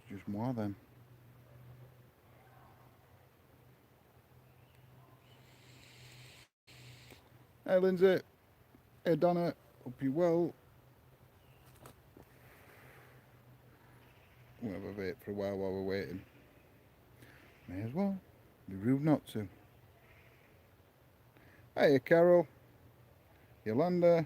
Just more then. Hey Lindsay, hey Donna, hope you're well. We'll have a vape for a while we're waiting. May as well. Be rude not to. Hey Carol, Yolanda.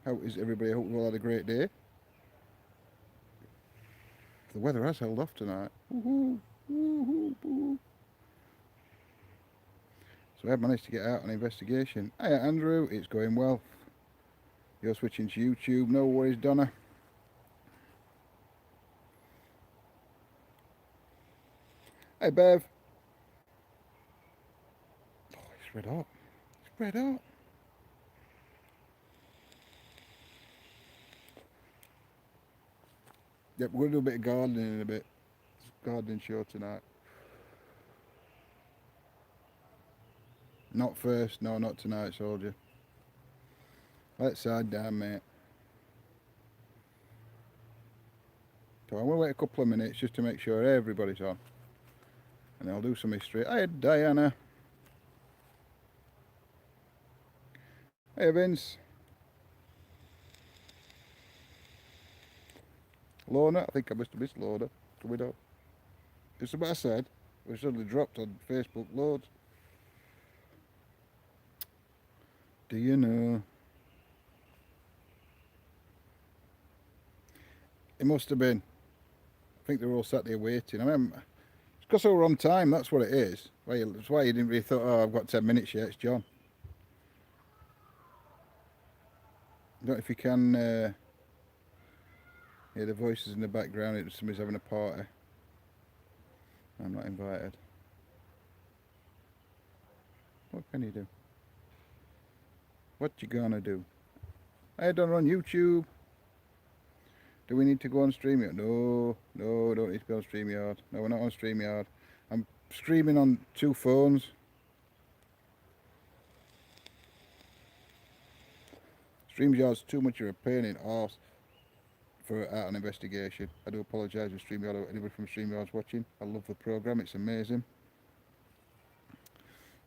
How is everybody? I hope you all had a great day. The weather has held off tonight. Woohoo! Woohoo! So I've managed to get out on investigation. Hey Andrew, it's going well. You're switching to YouTube. No worries, Donna. Hey Bev. Oh, it's red hot. It's red hot. Yep, we're going to do a bit of gardening in a bit. It's a gardening show tonight. Not first, no, not tonight, soldier. Let's side down, mate. So I'm going to wait a couple of minutes just to make sure everybody's on. And I'll do some history. Hey, Diana. Hey, Vince. Lorna. I think I must have missed Lorna. Do we know? It's what I said. We suddenly dropped on Facebook loads. Do you know? It must have been. I think they were all sat there waiting. I mean, it's because they were on time. That's what it is. That's why you didn't really thought, oh, I've got 10 minutes yet. It's John. I don't know if you can hear the voices in the background. It's somebody's having a party. I'm not invited. What can you do? What you gonna do? I don't on YouTube. Do we need to go on StreamYard? No, don't need to go on StreamYard. No, we're not on StreamYard. I'm streaming on 2 phones. StreamYard's too much of a pain in the arse for out an investigation. I do apologise if StreamYard or anybody from StreamYard's watching. I love the programme, it's amazing.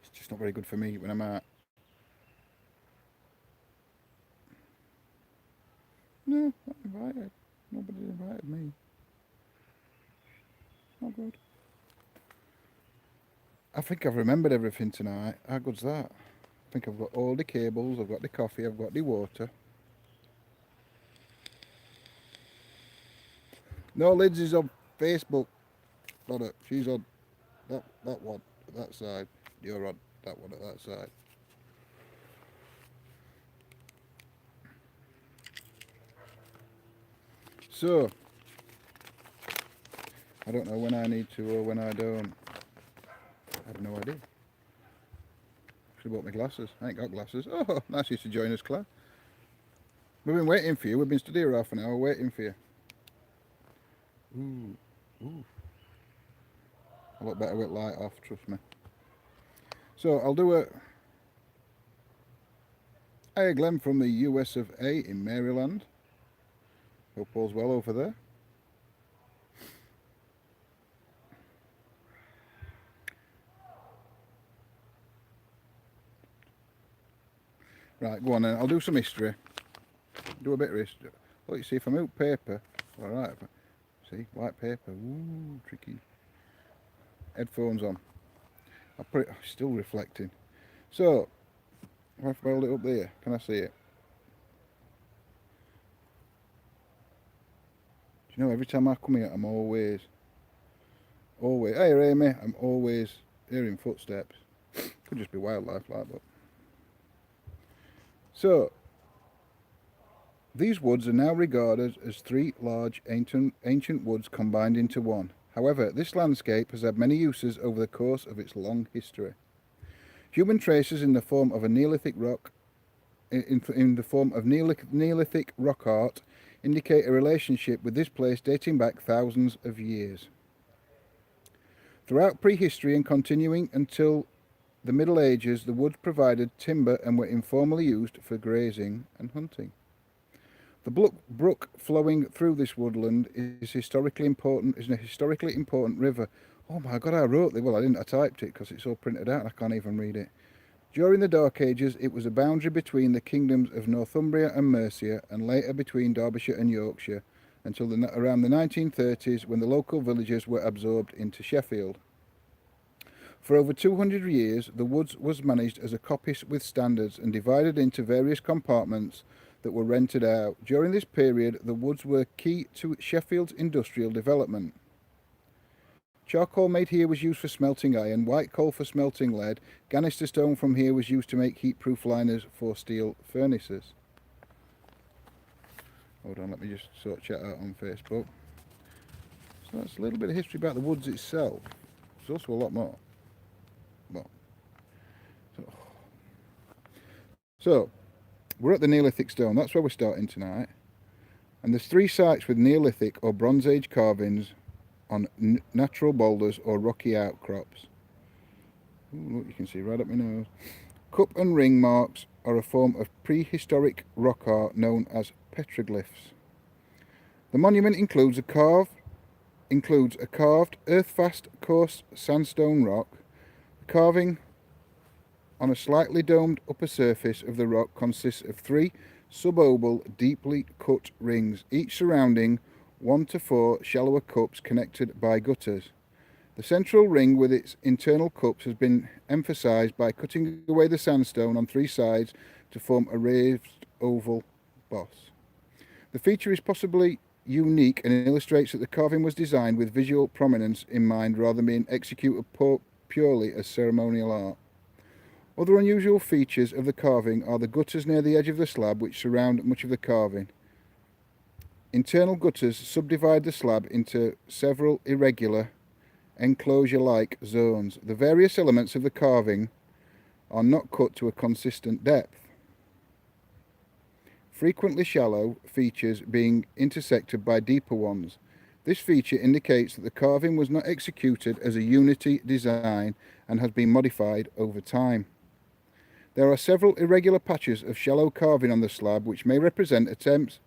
It's just not very good for me when I'm out. No, not invited. Nobody invited me. Not good. I think I've remembered everything tonight. How good's that? I think I've got all the cables, I've got the coffee, I've got the water. No, Lindsay's on Facebook. Got it. She's on that one at that side. You're on that one at that side. So, I don't know when I need to or when I don't. I have no idea. Should have bought my glasses. I ain't got glasses. Oh, nice you to join us, Claire. We've been waiting for you. We've been stood here half an hour waiting for you. Ooh, ooh. A lot better with light off, trust me. So I'll do a... Hey Glenn from the US of A in Maryland. Hope all's well over there. Right, go on then. I'll do some history. Do a bit of history. Look, you see, if I move paper, alright. See, white paper. Ooh, tricky. Headphones on. I'll put it, still reflecting. So, if I hold it up there, can I see it? Do you know, every time I come here, I'm always, hey Amy, I'm always hearing footsteps. Could just be wildlife like that. So, these woods are now regarded as 3 large ancient woods combined into one. However, this landscape has had many uses over the course of its long history. Human traces in the form of a Neolithic rock, in the form of Neolithic rock art, indicate a relationship with this place dating back thousands of years. Throughout prehistory and continuing until the Middle Ages, the woods provided timber and were informally used for grazing and hunting. The brook flowing through this woodland is a historically important river. Oh my God, I wrote it. Well, I didn't. I typed it because it's all printed out and I can't even read it. During the Dark Ages, it was a boundary between the kingdoms of Northumbria and Mercia, and later between Derbyshire and Yorkshire, until around the 1930s, when the local villages were absorbed into Sheffield. For over 200 years, the woods was managed as a coppice with standards and divided into various compartments that were rented out. During this period, the woods were key to Sheffield's industrial development. Charcoal made here was used for smelting iron, white coal for smelting lead, ganister stone from here was used to make heat-proof liners for steel furnaces. Hold on, let me just sort chat out on Facebook. So that's a little bit of history about the woods itself. There's also a lot more. So we're at the Neolithic stone, that's where we're starting tonight. And there's 3 sites with Neolithic or Bronze Age carvings on natural boulders or rocky outcrops. Ooh, look, you can see right up my nose. Cup and ring marks are a form of prehistoric rock art known as petroglyphs. The monument includes a carved, earth-fast, coarse sandstone rock. The carving on a slightly domed upper surface of the rock consists of 3 suboval, deeply cut rings, each surrounding 1 to 4 shallower cups connected by gutters. The central ring with its internal cups has been emphasized by cutting away the sandstone on 3 sides to form a raised oval boss. The feature is possibly unique and illustrates that the carving was designed with visual prominence in mind rather than being executed purely as ceremonial art. Other unusual features of the carving are the gutters near the edge of the slab which surround much of the carving. Internal gutters subdivide the slab into several irregular, enclosure-like zones. The various elements of the carving are not cut to a consistent depth, frequently shallow features being intersected by deeper ones. This feature indicates that the carving was not executed as a unity design and has been modified over time. There are several irregular patches of shallow carving on the slab which may represent attempts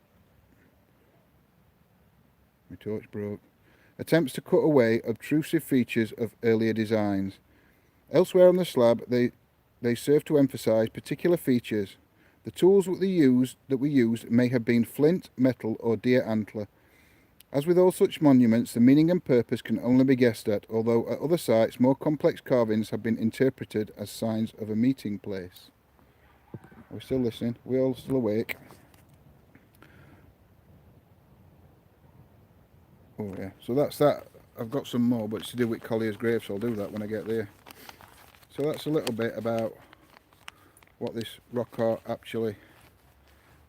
to cut away obtrusive features of earlier designs. Elsewhere on the slab, they serve to emphasize particular features. The tools that we used may have been flint, metal, or deer antler. As with all such monuments, the meaning and purpose can only be guessed at, although at other sites more complex carvings have been interpreted as signs of a meeting place. Are we still listening? Are we all still awake? Oh yeah, so that's that. I've got some more, but it's to do with Collier's grave, so I'll do that when I get there. So that's a little bit about what this rock art actually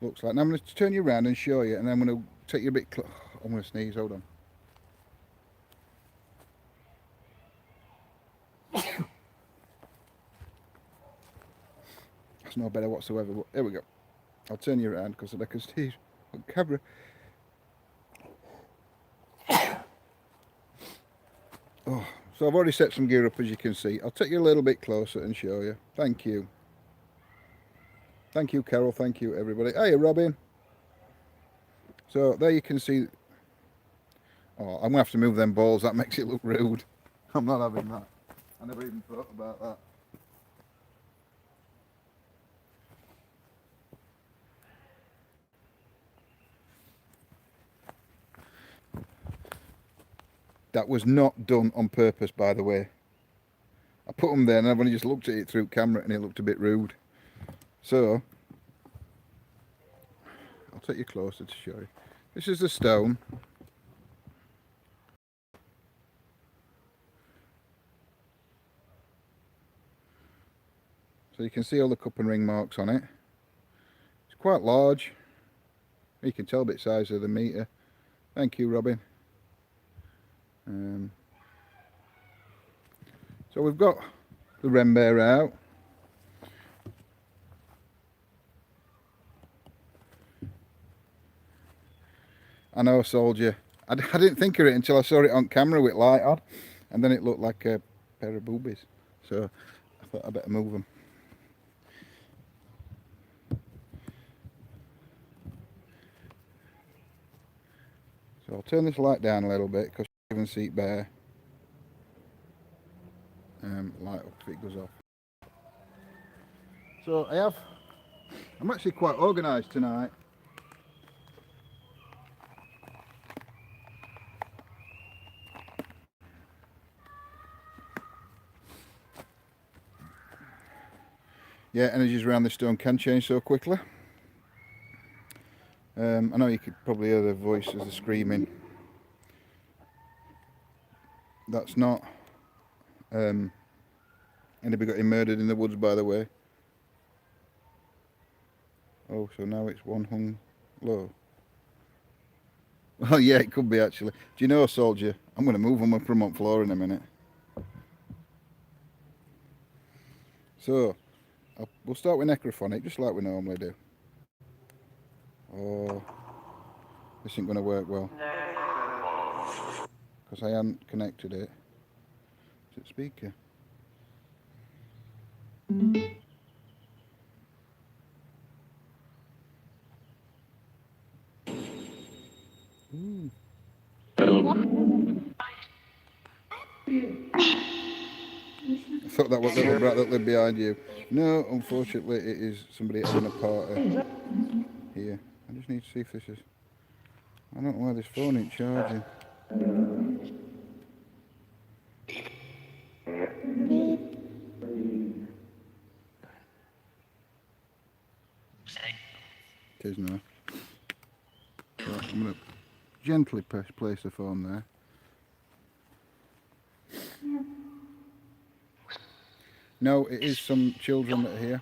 looks like. Now I'm going to turn you around and show you, and then I'm going to take you a bit I'm going to sneeze, hold on. That's no better whatsoever, but here we go. I'll turn you around because I can sneeze on camera. Oh, so I've already set some gear up, as you can see. I'll take you a little bit closer and show you. Thank you. Thank you, Carol. Thank you, everybody. Hiya, Robin. So there you can see. Oh, I'm going to have to move them balls. That makes it look rude. I'm not having that. I never even thought about that. That was not done on purpose, by the way. I put them there and I've only just looked at it through camera and it looked a bit rude. So, I'll take you closer to show you. This is the stone. So you can see all the cup and ring marks on it. It's quite large. You can tell a bit size of the meter. Thank you, Robin. So we've got the Wren bear out. I know, soldier. I didn't think of it until I saw it on camera with light on, and then it looked like a pair of boobies. So I thought I better move them. So I'll turn this light down a little bit because you can see it bare. Light up if it goes off. So I'm actually quite organised tonight. Yeah, energies around this stone can change so quickly. I know you could probably hear the voice as the screaming. That's not anybody got him murdered in the woods, by the way. Oh, so now it's one hung low. Well, yeah, it could be actually. Do you know, soldier? I'm going to move them up from up floor in a minute. So, we'll start with necrophonic, just like we normally do. Oh, this ain't going to work well. Because I hadn't connected it to the speaker. Ooh. I thought that was the little brat that lived behind you. No, unfortunately it is somebody having a party here. I just need to see if this is... I don't know why this phone ain't charging. It is now. So I'm going to gently place the phone there. No, it is some children that are here.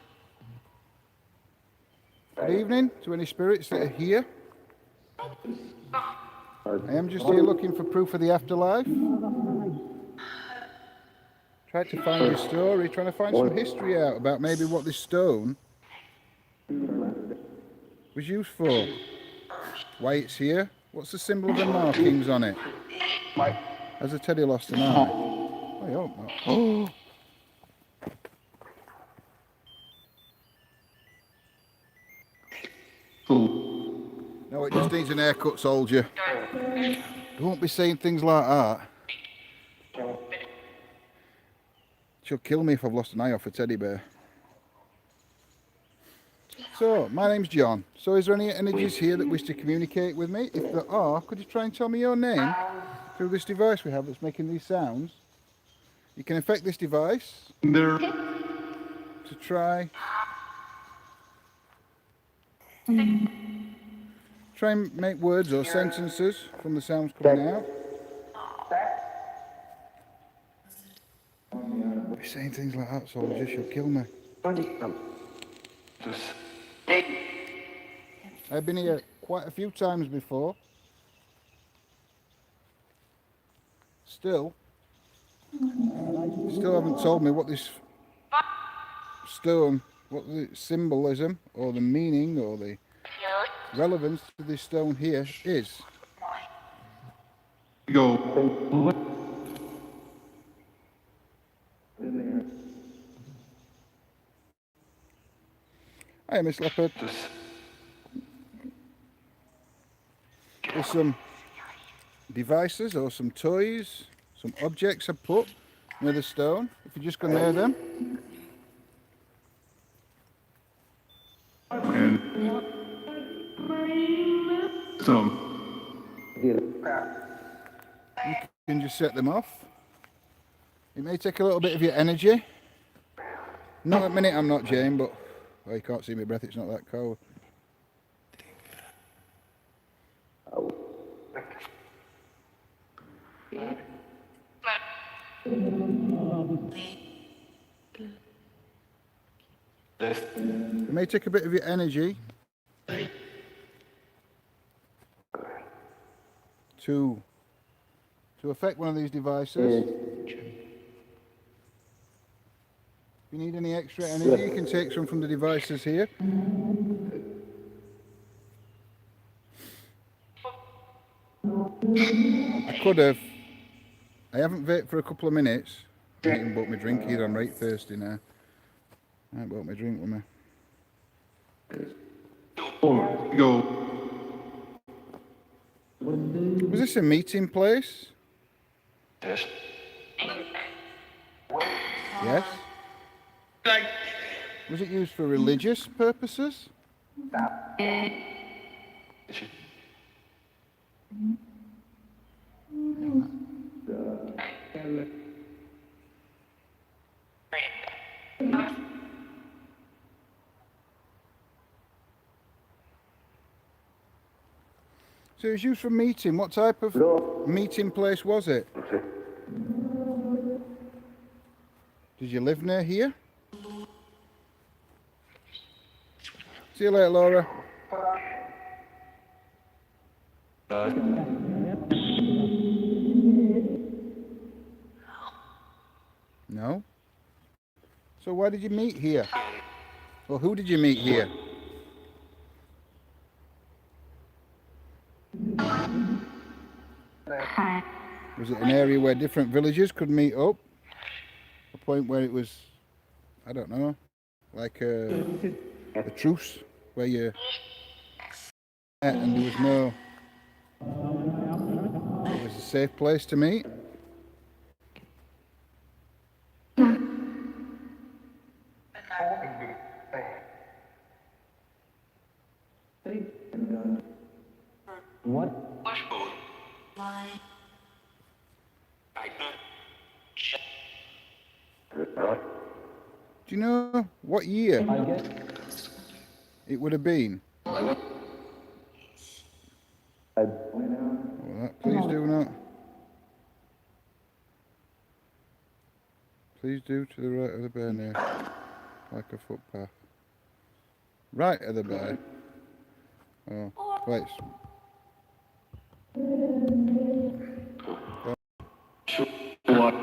Good evening to any spirits that are here. I am just here looking for proof of the afterlife. Tried to find your story, trying to find some history out about maybe what this stone was used for. Why it's here. What's the symbol of the markings on it? Has the teddy lost an eye? I hope not. Oh! No, it just needs an haircut, soldier. Don't be saying things like that. She'll kill me if I've lost an eye off a teddy bear. So, my name's John. So is there any energies here that wish to communicate with me? If there are, could you try and tell me your name through this device we have that's making these sounds? You can affect this device to try and make words or sentences from the sounds coming out. Be saying things like that, soldier, she'll kill me. I've been here quite a few times before. Still haven't told me what this stone, what the symbolism or the meaning or the relevance to this stone here is. Go. Hi, Miss Leopard. There's some devices or some toys, some objects I put near the stone. If you just go near them. And you can just set them off. It may take a little bit of your energy. Not at the minute I'm not Jane, but oh, you can't see my breath, it's not that cold. It may take a bit of your energy to affect one of these devices. If you need any extra energy, you can take some from the devices here. I could have. I haven't vaped for a couple of minutes. I haven't even bought my drink either. I'm right thirsty now. I haven't bought my drink with me. Go. Was this a meeting place? Yes. Yes. Was it used for religious purposes? So it was used for meeting. What type of meeting place was it? Did you live near here? See you later, Laura. No. So why did you meet here? Well, who did you meet here? Was it an area where different villages could meet up? A point where it was, I don't know, like a truce where you met and there was no, it was a safe place to meet? What? Do you know what year I guess. it would have been? I Please do not. Please do to the right of the bear now, like a footpath. Right of the bear. Oh, wait. what?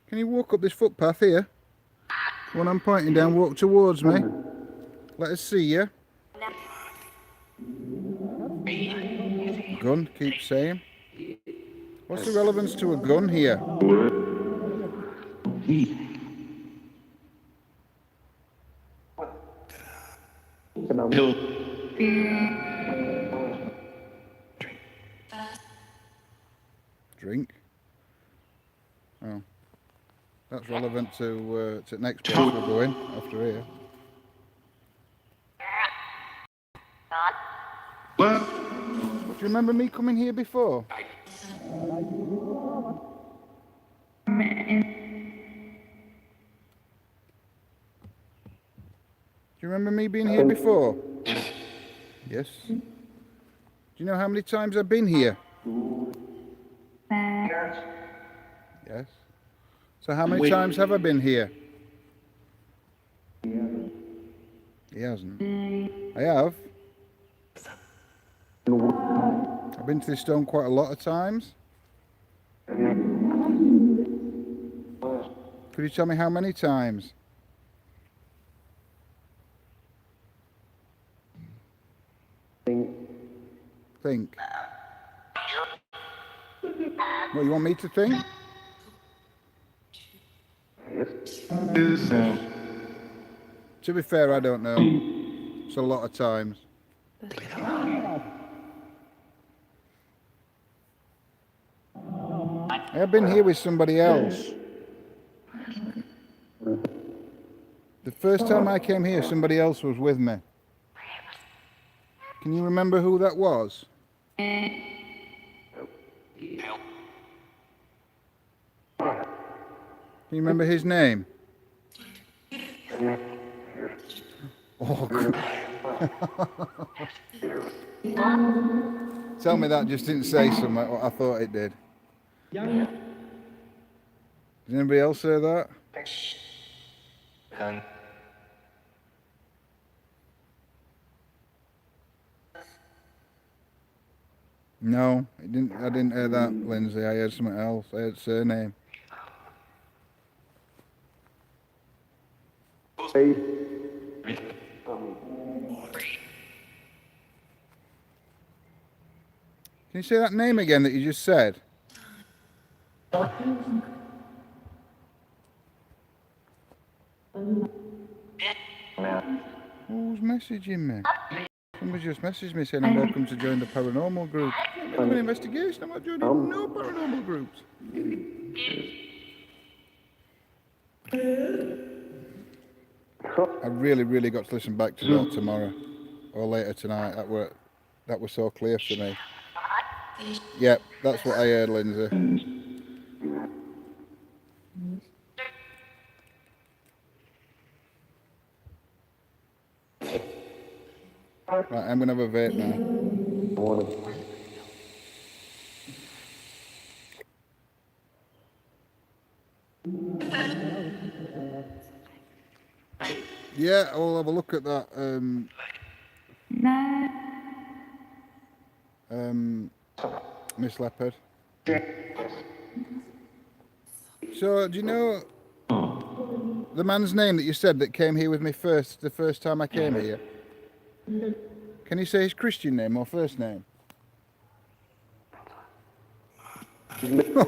Can you walk up this footpath here? When I'm pointing down, walk towards me. Let us see you. Gun, keep saying. What's the relevance to a gun here? Drink. Oh, that's relevant to the next place we're going after here. What? Do you remember me coming here before? Do you remember me being here before? Yes. Do you know how many times I've been here? Yes. So how many times have I been here? He hasn't. I have. I've been to this stone quite a lot of times. Could you tell me how many times? Think. What, you want me to think? To be fair, I don't know. It's a lot of times. I have been here with somebody else. The first time I came here, somebody else was with me. Can you remember who that was? Can you remember his name? Oh, tell me that just didn't say something what I thought it did. Did anybody else say that? No, it didn't. I didn't hear that, Lindsay. I heard something else. I heard surname. Hey. Can you say that name again that you just said? Who's messaging me? Somebody just messaged me saying I'm welcome to join the paranormal group. I'm doing an investigation. I'm not joining no paranormal groups. I really got to listen back to that tomorrow or later tonight. That was so clear to me. Yep, that's what I heard, Lindsay. Right, I'm gonna have a vape now. Yeah, I'll have a look at that. Miss Leopard. So, do you know the man's name that you said that came here with me first, the first time I came here? Can you say his Christian name or first name? Never.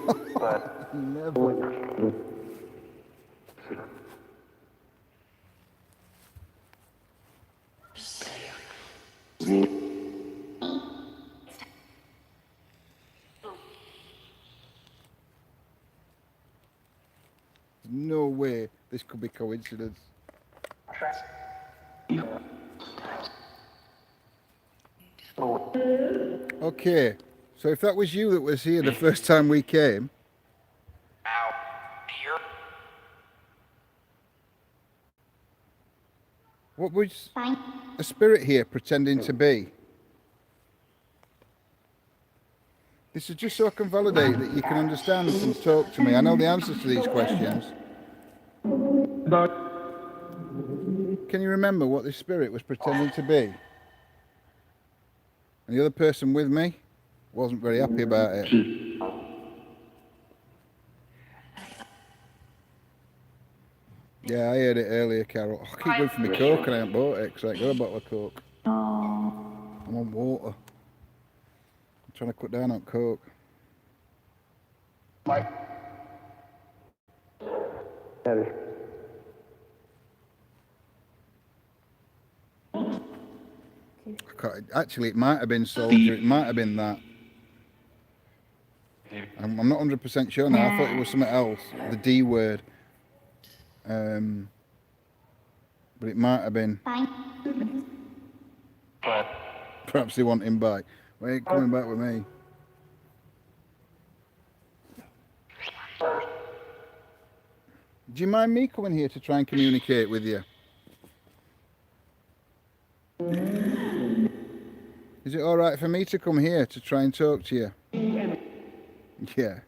No way this could be coincidence. Okay, so if that was you that was here the first time we came, what was a spirit here pretending to be? This is just so I can validate that you can understand and talk to me. I know the answers to these questions. Can you remember what this spirit was pretending to be? And the other person with me wasn't very happy about it. Yeah, I heard it earlier, Carol. I keep going for my Coke and I haven't bought it because I ain't got a bottle of Coke. I'm on water. I'm trying to cut down on Coke. Actually, it might have been Soldier. It might have been that. I'm not 100% sure now. I thought it was something else. The D word. But it might have been. Perhaps they want him back. Well, he ain't coming back with me. Do you mind me coming here to try and communicate with you? Is it all right for me to come here to try and talk to you? Yeah.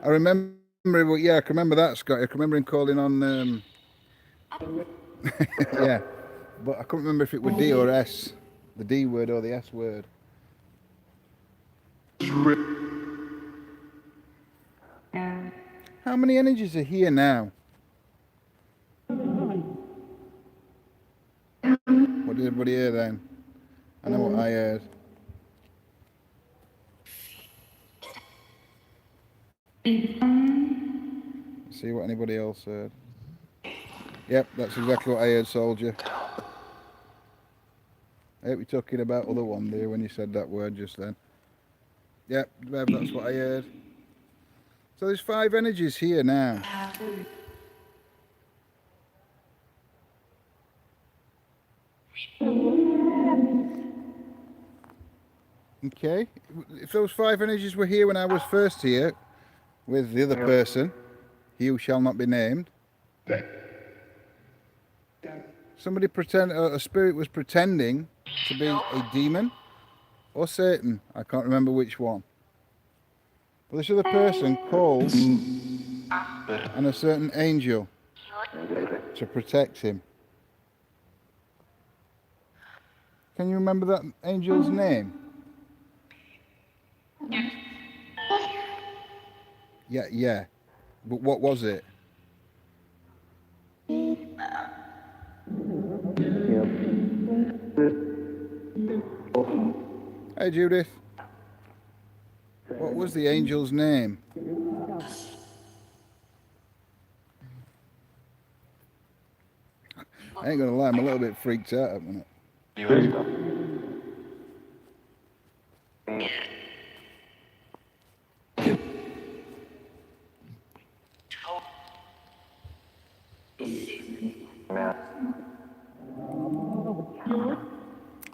I remember, yeah, I can remember that, Scott. I can remember him calling on, yeah, but I couldn't remember if it was D or S, the D word or the S word. How many energies are here now? What did everybody hear then? I know what I heard. See what anybody else heard. Yep, that's exactly what I heard, Soldier. I hope you're talking about other one there when you said that word just then. Yep, Bev, that's what I heard. So there's 5 energies here now. Okay, if those 5 energies were here when I was first here with the other person, he who shall not be named, somebody a spirit was pretending to be a demon or Satan. I can't remember which one. Well, this other person called on a certain angel to protect him. Can you remember that angel's name? Yeah. But what was it? Hey, Judith. What was the angel's name? I ain't gonna lie, I'm a little bit freaked out at the minute.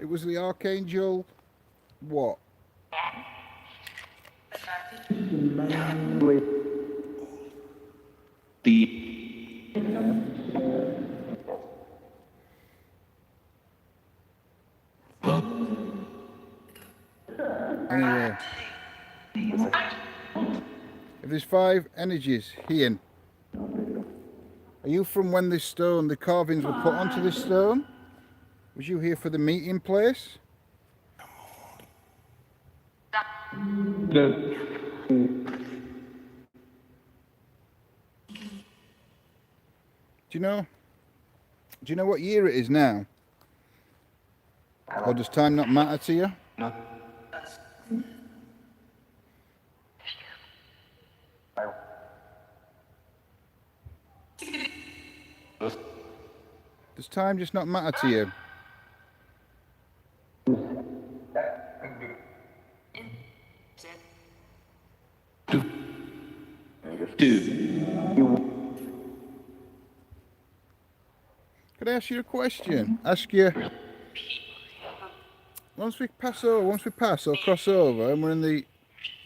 It was the archangel. What? Anyway, if there's 5 energies here, are you from when this stone, the carvings were put onto this stone? Was you here for the meeting place? Do you know what year it is now? Or does time not matter to you? No. Does time just not matter to you? Could I ask you a question? Ask you, once we pass or cross over and we're in the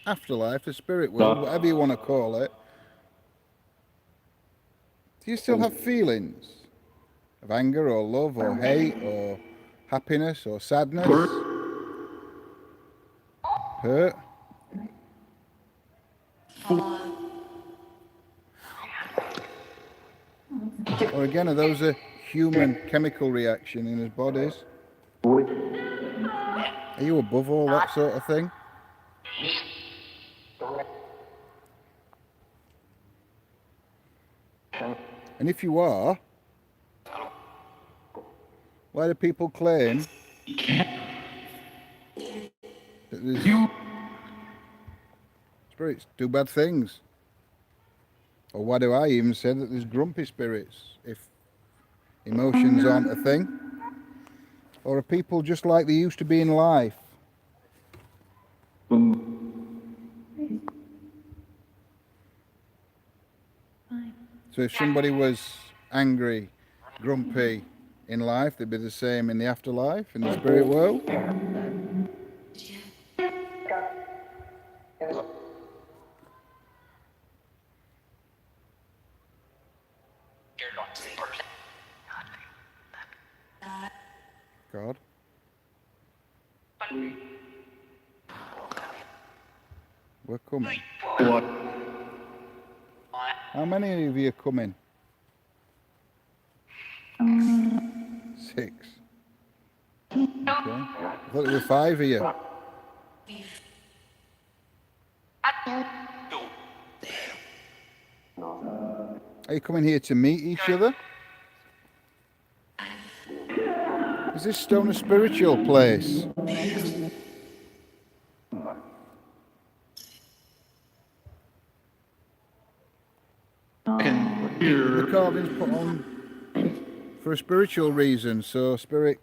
afterlife, the spirit world, whatever you want to call it, do you still have feelings of anger or love or hate or happiness or sadness? Hurt? Or again, are those a human chemical reaction in his bodies? Are you above all that sort of thing? And if you are, why do people claim that these spirits do bad things? Or why do I even say that there's grumpy spirits if emotions aren't a thing? Or are people just like they used to be in life? So if somebody was angry, grumpy in life, they'd be the same in the afterlife, in the spirit world? God. We're coming. What? How many of you are coming? 6. Okay. I thought there were 5 of you. Are you coming here to meet each other? Is this stone a spiritual place? The carvings put on for a spiritual reason, so spirit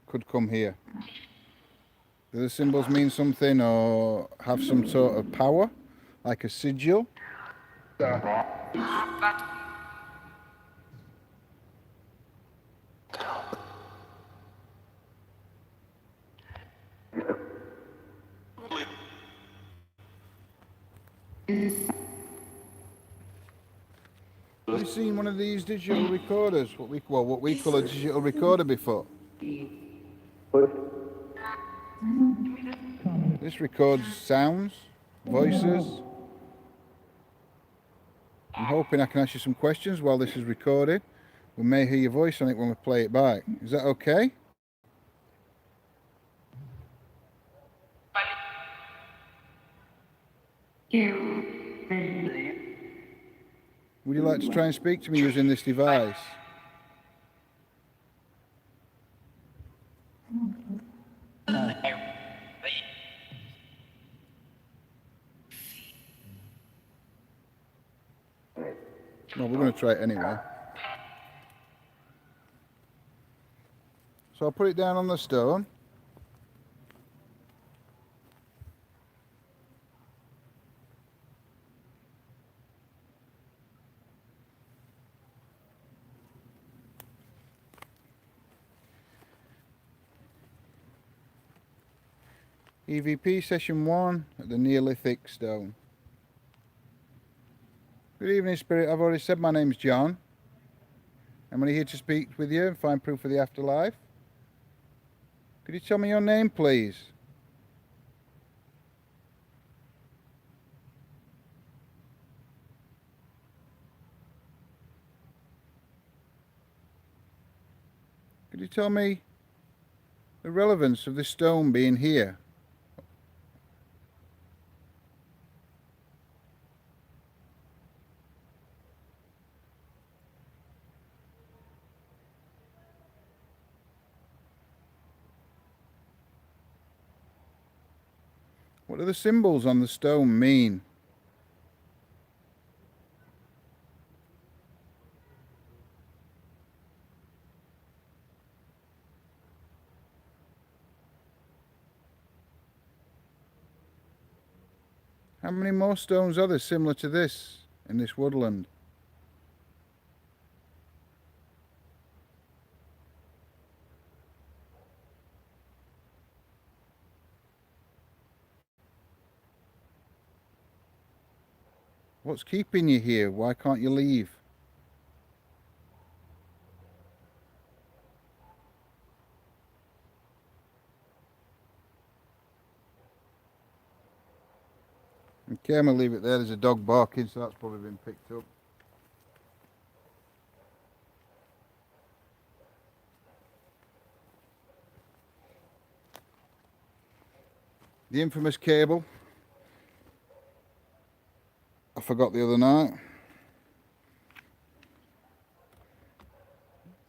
could come here. Do the symbols mean something or have some sort of power, like a sigil? Have you seen one of these digital recorders? What we call a digital recorder before? This records sounds, voices, I'm hoping I can ask you some questions while this is recorded. We may hear your voice on it when we play it back. Is that okay? Would you like to try and speak to me using this device? Well, we're going to try it anyway. So I'll put it down on the stone. EVP session 1 at the Neolithic stone. Good evening, Spirit. I've already said my name's John. I'm only here to speak with you and find proof of the afterlife. Could you tell me your name, please? Could you tell me the relevance of this stone being here? What do the symbols on the stone mean? How many more stones are there similar to this in this woodland? What's keeping you here? Why can't you leave? Okay, I'm going to leave it there. There's a dog barking, so that's probably been picked up. The infamous cable I forgot the other night.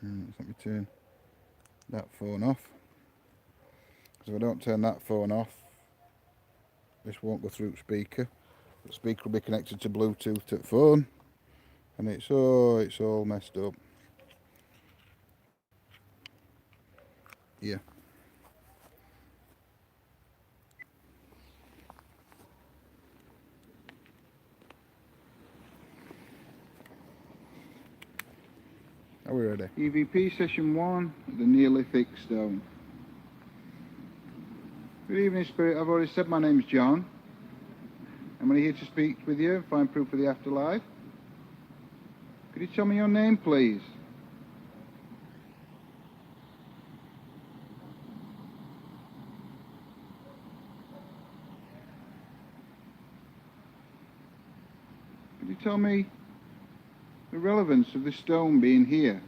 Let me turn that phone off. Because if I don't turn that phone off, this won't go through speaker. The speaker will be connected to Bluetooth to the phone, and it's all messed up. Yeah. Are we ready? EVP session 1 at the Neolithic stone. Good evening, Spirit. I've already said my name's John. I'm only here to speak with you and find proof of the afterlife. Could you tell me your name, please? Could you tell me the relevance of this stone being here?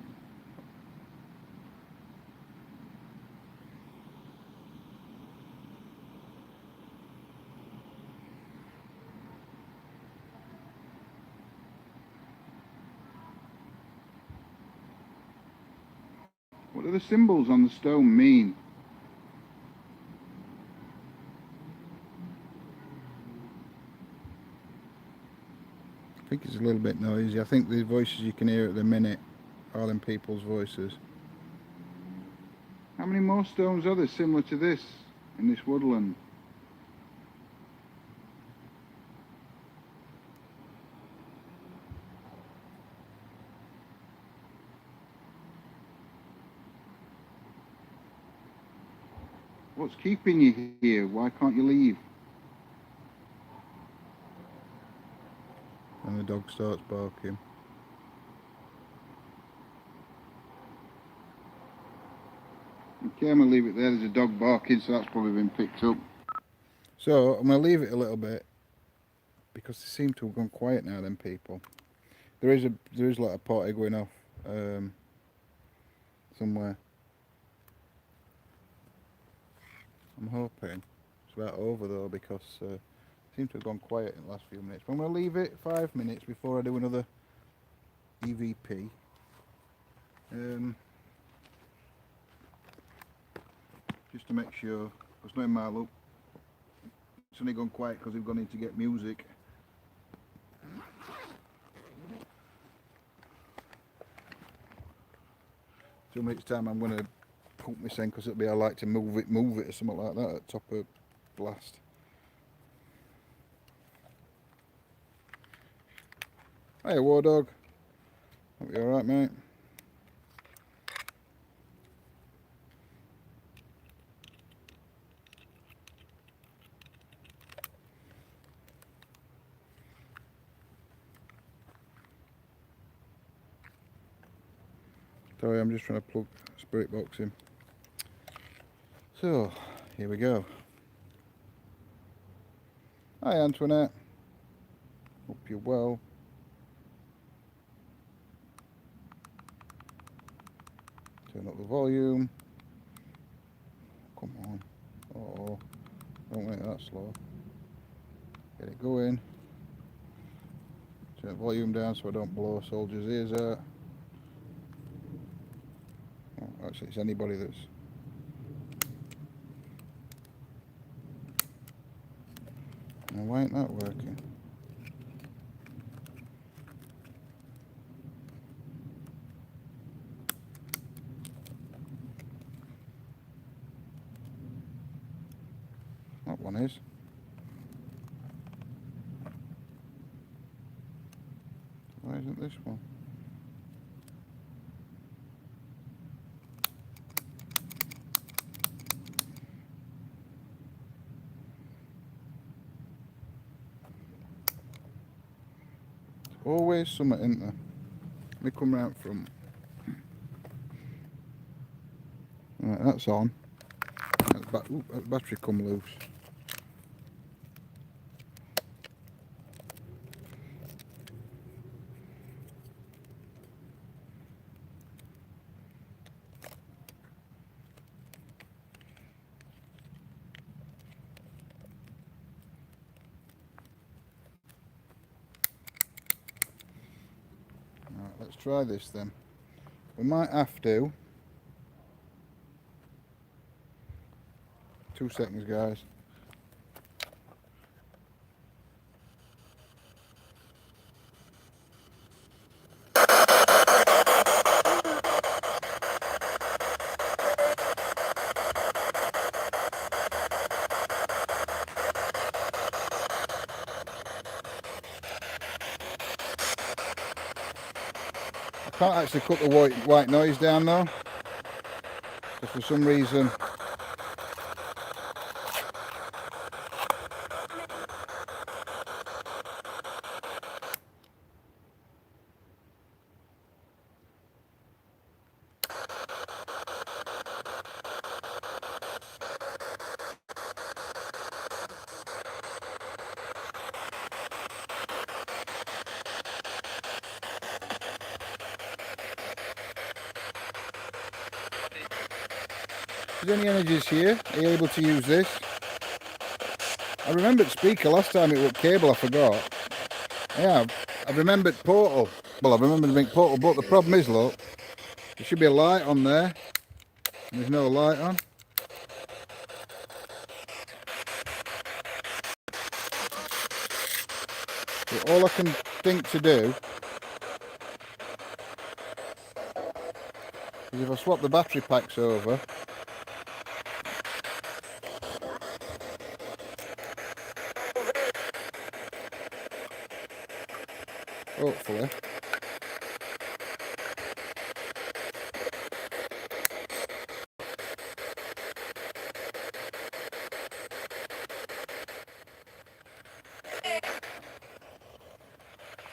What do the symbols on the stone mean? I think it's a little bit noisy. I think the voices you can hear at the minute are them people's voices. How many more stones are there similar to this in this woodland? What's keeping you here? Why can't you leave? And the dog starts barking. Okay, I'm going to leave it there. There's a dog barking, so that's probably been picked up. So I'm going to leave it a little bit because they seem to have gone quiet now, them people. There is like a party going off somewhere. I'm hoping it's about over though, because it seems to have gone quiet in the last few minutes. But I'm going to leave it 5 minutes before I do another EVP. Just to make sure, because knowing my look, it's only gone quiet because we've gone in to get music. 2 minutes time I'm going to pump my sen, because it'll be I like to move it or something like that at top of blast. Hey War Dog, hope you're alright mate. Sorry, I'm just trying to plug Spirit Box in. So, here we go. Hi Antoinette, hope you're well. Turn up the volume. Come on. Oh, don't make that slow. Get it going. Turn the volume down so I don't blow soldiers' ears out. Oh, actually, it's anybody that's... Now, why ain't that working? That one is. Why isn't this one? Always something, isn't there? Let me come round from. Right, that's on. That battery come loose. Right, let's try this then. We might have to. 2 seconds, guys. I can't actually cut the white noise down though, because for some reason Is there any energies here? Are you able to use this? I remembered speaker last time it was cable, I forgot. Yeah, I remembered portal. Well, I remembered the big portal, but the problem is, look, there should be a light on there. And there's no light on. So all I can think to do is if I swap the battery packs over, hopefully.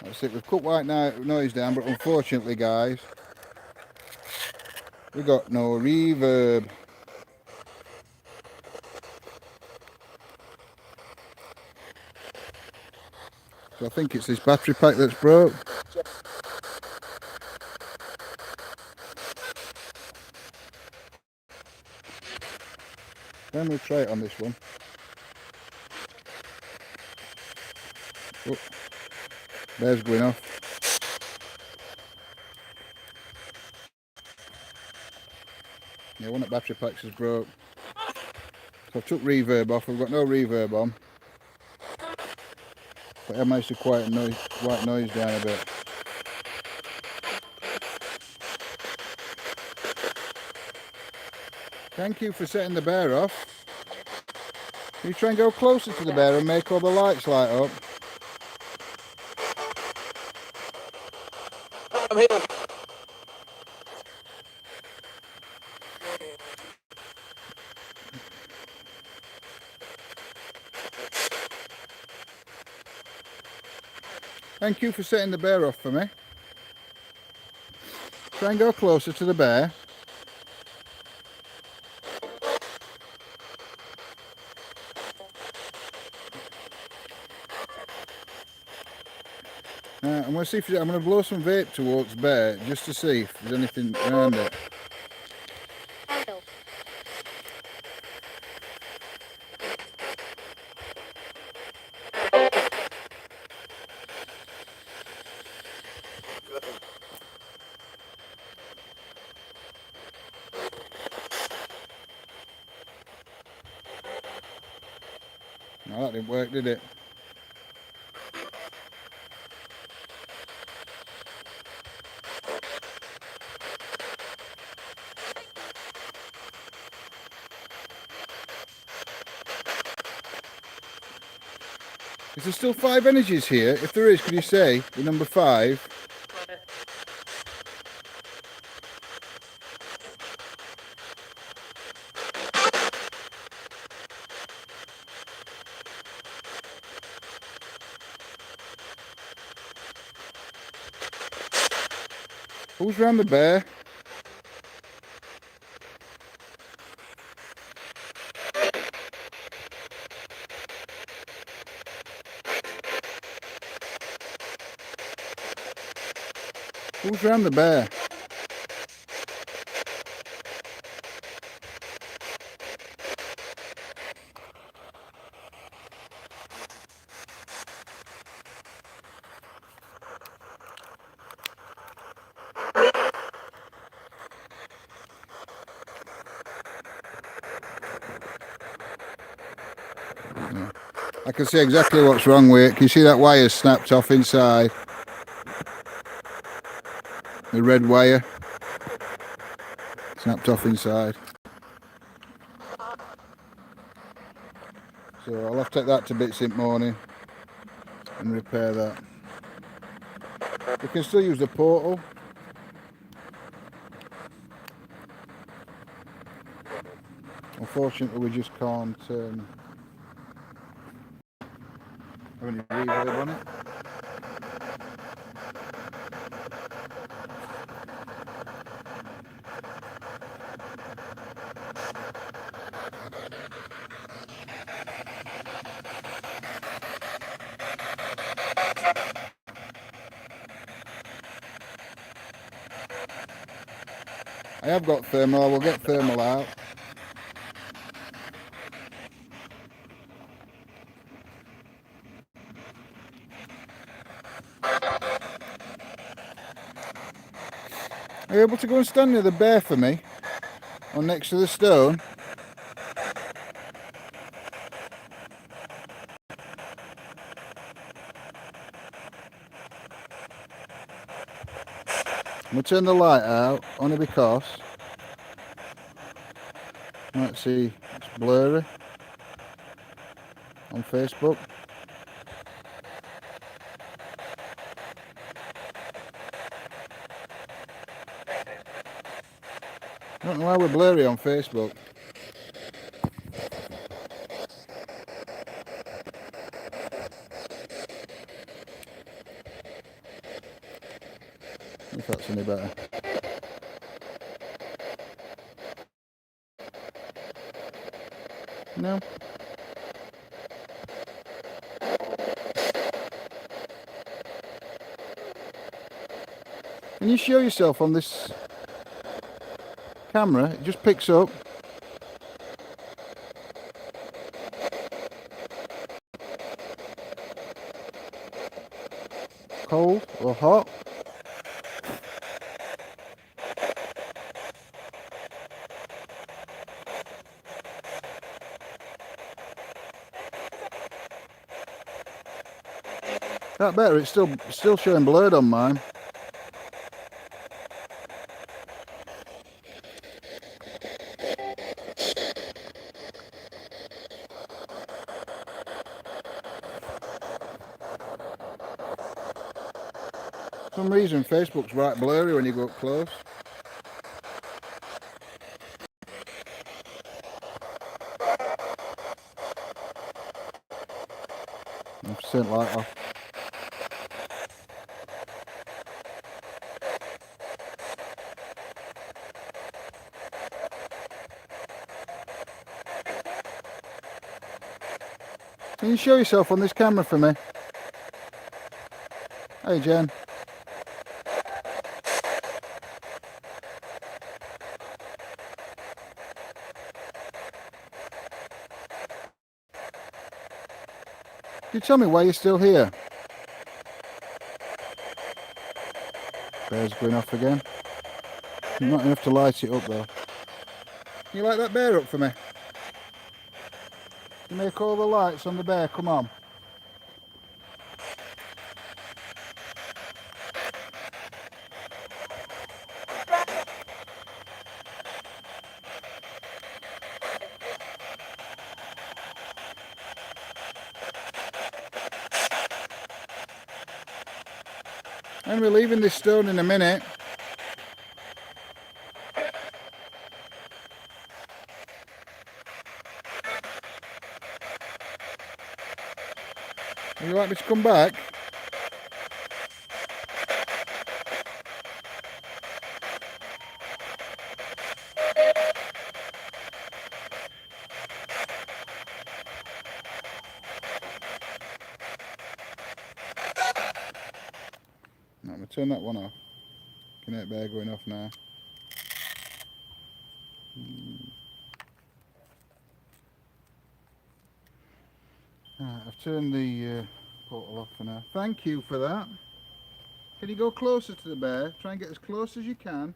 That's it, we've cut white noise down, but unfortunately, guys, we got no reverb. So I think it's this battery pack that's broke. I'm going to try it on this one. Oh, bear's going off. Yeah, one of the battery packs is broke. So I've took reverb off. I've got no reverb on. But I managed to quiet noise down a bit. Thank you for setting the bear off. Can you try and go closer to the bear and make all the lights light up? I'm here. Thank you for setting the bear off for me. Try and go closer to the bear. I'm going to see if I'm going to blow some vape towards bear just to see if there's anything around it. No, that didn't work, did it? Is there still 5 energies here? If there is, could you say the number 5? Who's round the bear? Who's round the bear? Yeah. I can see exactly what's wrong with it. Can you see that wire snapped off inside? The red wire snapped off inside. So I'll have to take that to bits in the morning and repair that. We can still use the portal. Unfortunately, we just can't have any reverb on it. I have got thermal. I will get thermal out. Are you able to go and stand near the bear for me? Or next to the stone? I'm going to turn the light out, only because you might see it's blurry on Facebook. I don't know why we're blurry on Facebook. If that's any better. No. Can you show yourself on this camera? It just picks up. cold or hot. That better, it's still showing blurred on mine. For some reason Facebook's right blurry when you go up close. I've sent light off. Can you show yourself on this camera for me? Hey Jen. Can you tell me why you're still here? Bear's going off again. Not enough to light it up though. Can you light that bear up for me? You make all the lights on the bear, come on. And we're leaving this stone in a minute. Would you like me to come back? No, I'm going to turn that one off. Can that bear going off now? Right, I've turned the portal off for now. Thank you for that. Can you go closer to the bear? Try and get as close as you can.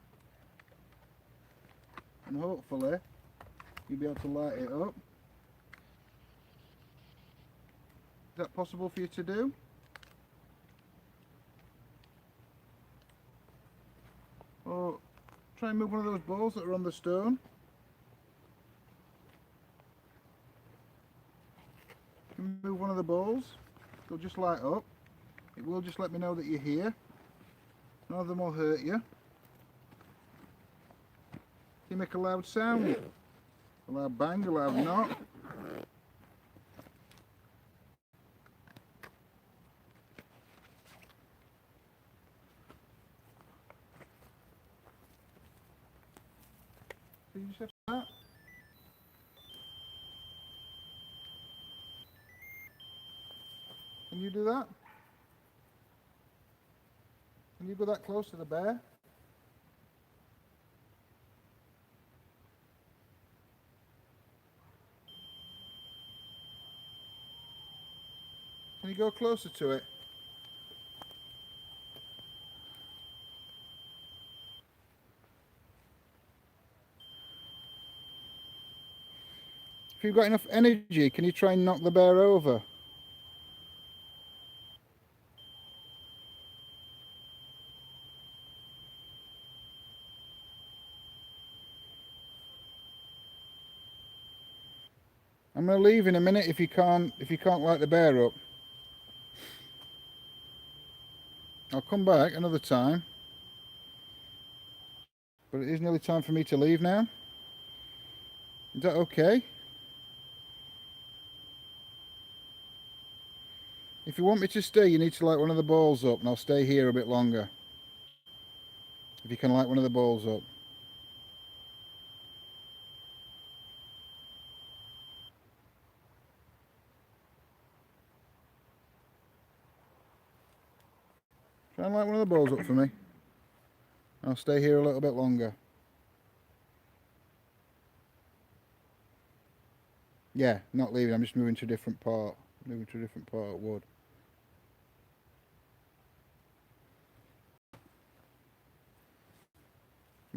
And hopefully you'll be able to light it up. Is that possible for you to do? Or try and move one of those balls that are on the stone. Move one of the balls. They'll just light up. It will just let me know that you're here. None of them will hurt you. You make a loud sound. A loud bang, a loud knock. So you just have that. Can you do that? Can you go that close to the bear? Can you go closer to it? If you've got enough energy, can you try and knock the bear over? I'm going to leave in a minute if you can't light the bear up. I'll come back another time. But it is nearly time for me to leave now. Is that okay? If you want me to stay, you need to light one of the balls up, and I'll stay here a bit longer. If you can light one of the balls up. Try and light one of the balls up for me. I'll stay here a little bit longer. Yeah, not leaving, I'm just moving to a different part. Moving to a different part of wood.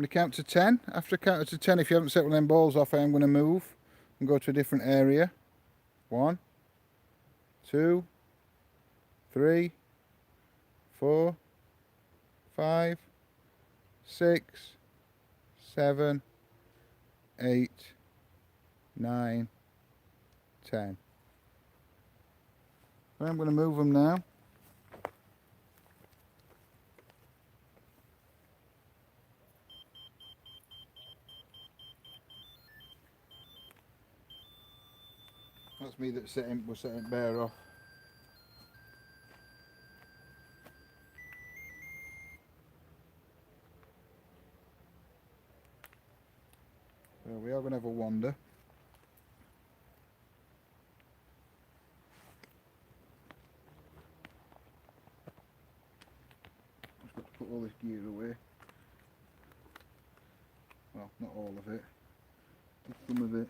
going to count to 10. After I count to 10, if you haven't set one of them balls off, I am going to move and go to a different area. 1, 2, 3, 4, 5, 6, 7, 8, 9, 10. I'm going to move them now. That's me that's we're setting bear off. So we are going to have a wander. Just got to put all this gear away. Well, not all of it, just some of it.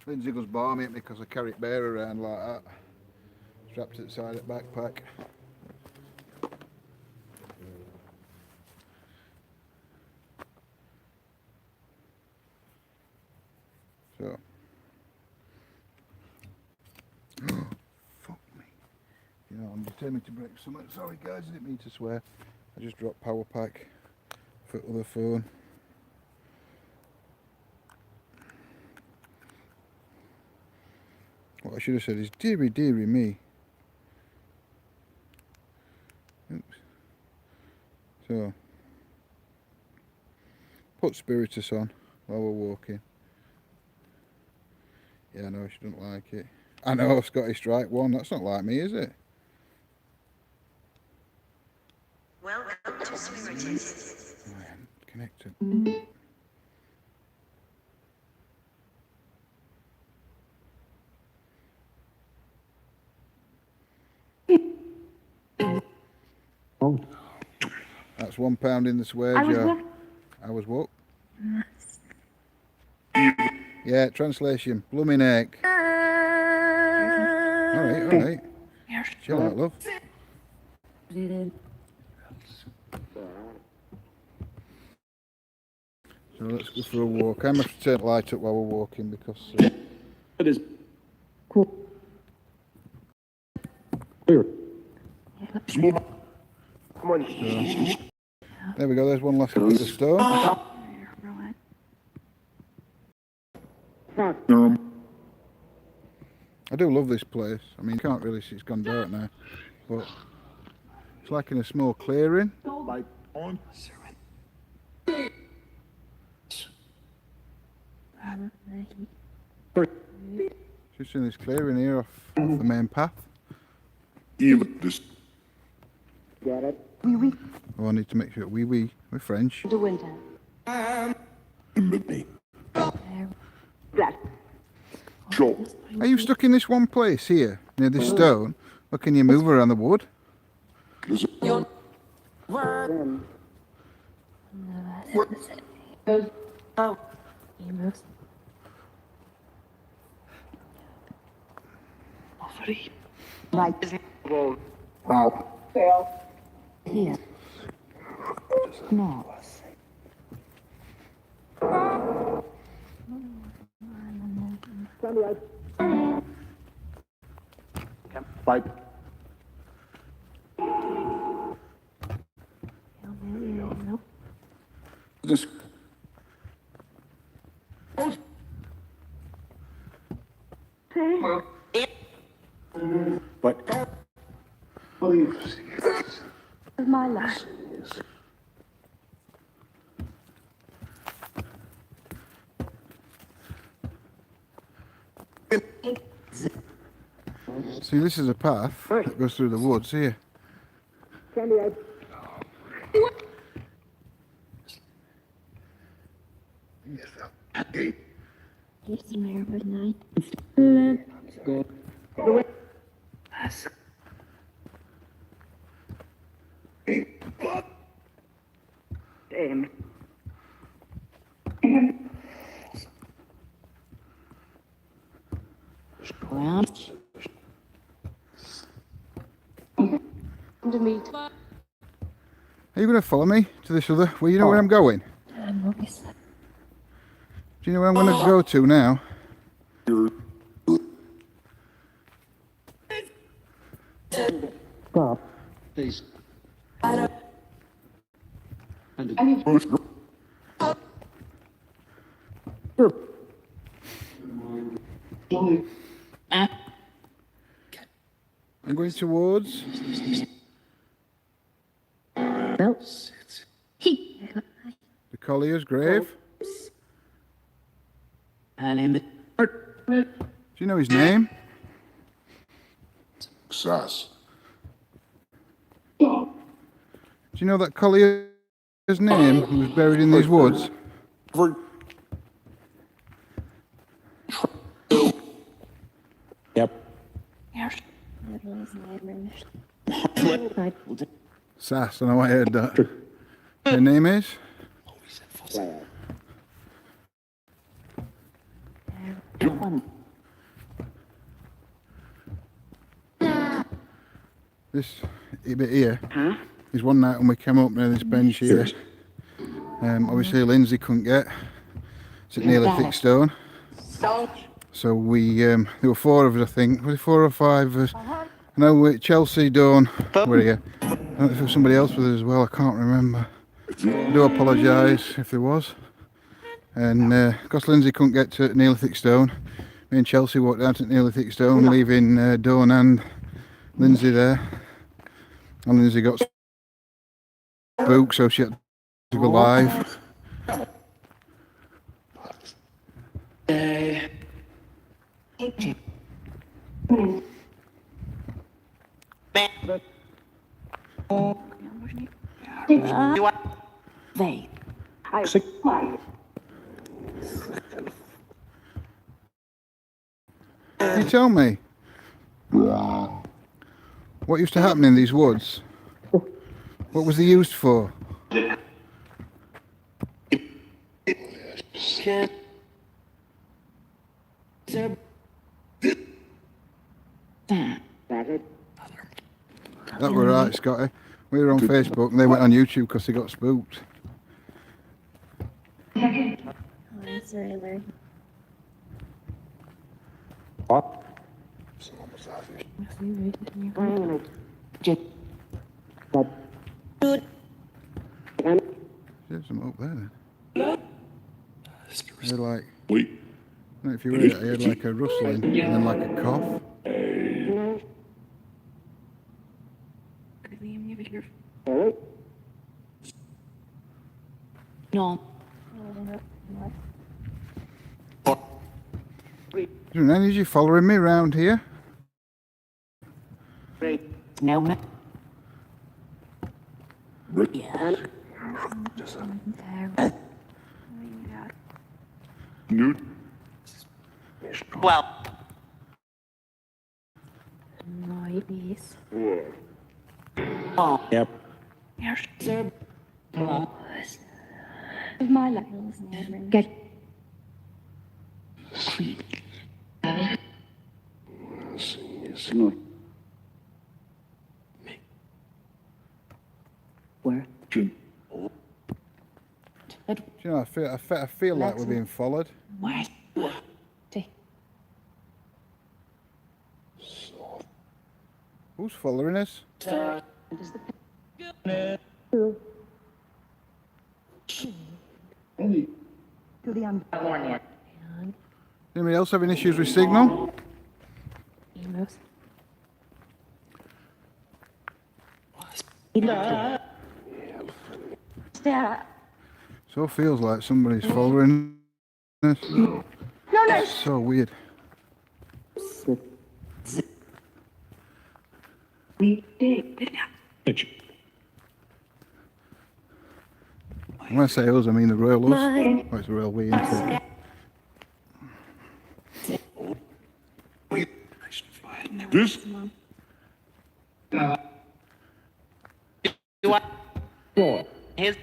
Lindsay goes balmy at me because I carry it bear around like that. Strapped it side of the backpack. So. Fuck me. You know, I'm determined to break something. Sorry guys, I didn't mean to swear. I just dropped power pack for other phone. What I should have said is dearie dearie me. Oops. So put spiritus on while we're walking. Yeah, I know she doesn't like it. I know, Scottish Strike 1, that's not like me, is it? Welcome to Spiritus. Oh, I haven't connected. That's £1 in the swear jar. I was what? Yeah, translation. Blooming heck. Alright. Chill out, love. So let's go for a walk. I must turn the light up while we're walking because... It is cool. Here. Come on. There we go, there's one last piece of stone. I do love this place. I mean, you can't really see it's gone dark now, but it's like in a small clearing. Light on. Just in this clearing here off the main path. Even this. Got it. Oh, I need to make sure we're French. The window. Me. That. Sure. Are you stuck in this one place here, near this stone? Or can you move around the wood? Oh. He moves. Like. Wow. Here. No. Light. This. But. My life. See, this is a path that goes through the woods here. Here's the mirror at night. Let's go. Are you going to follow me to this other? Well, you know where I'm going? Obviously. Do you know where I'm going to go to now? Please. I'm going towards the collier's grave. Do you know his name? Success. Do you know that collier's name who was buried in these woods? Yep. Sass, I know I heard that. Her name is? This bit here is one night when we came up near this bench here. Obviously Lindsay couldn't get. It's at Neolithic stone. So we, there were 4 of us, I think. Was it 4 or 5 of us? I know Chelsea, Dawn, were here. I don't know if there was somebody else with us as well, I can't remember. I do apologise if there was. And because Lindsay couldn't get to Neolithic stone, me and Chelsea walked down to Neolithic stone, leaving Dawn and Lindsay there. And Lindsay got spooked, so she had to go live. They. Can you tell me what used to happen in these woods? What was they used for? That were right, Scotty. We were on Facebook and they went on YouTube because they got spooked. Oh, that's really. There's some up there then. I heard like, Wait. I don't know if you heard it, I heard like a rustling and then like a cough. No. Isn't any of you following me around here? No. Yeah. New. Well, Noise. oh, Yep. Of my life. Get. Where? Do you know, I feel like we're being followed. Where? Who's following us? Anybody else having issues with signal? So it feels like somebody's following us. No. It's so weird. When I say us, I mean the royal us. Oh, it's the royal we, isn't it? This. you want his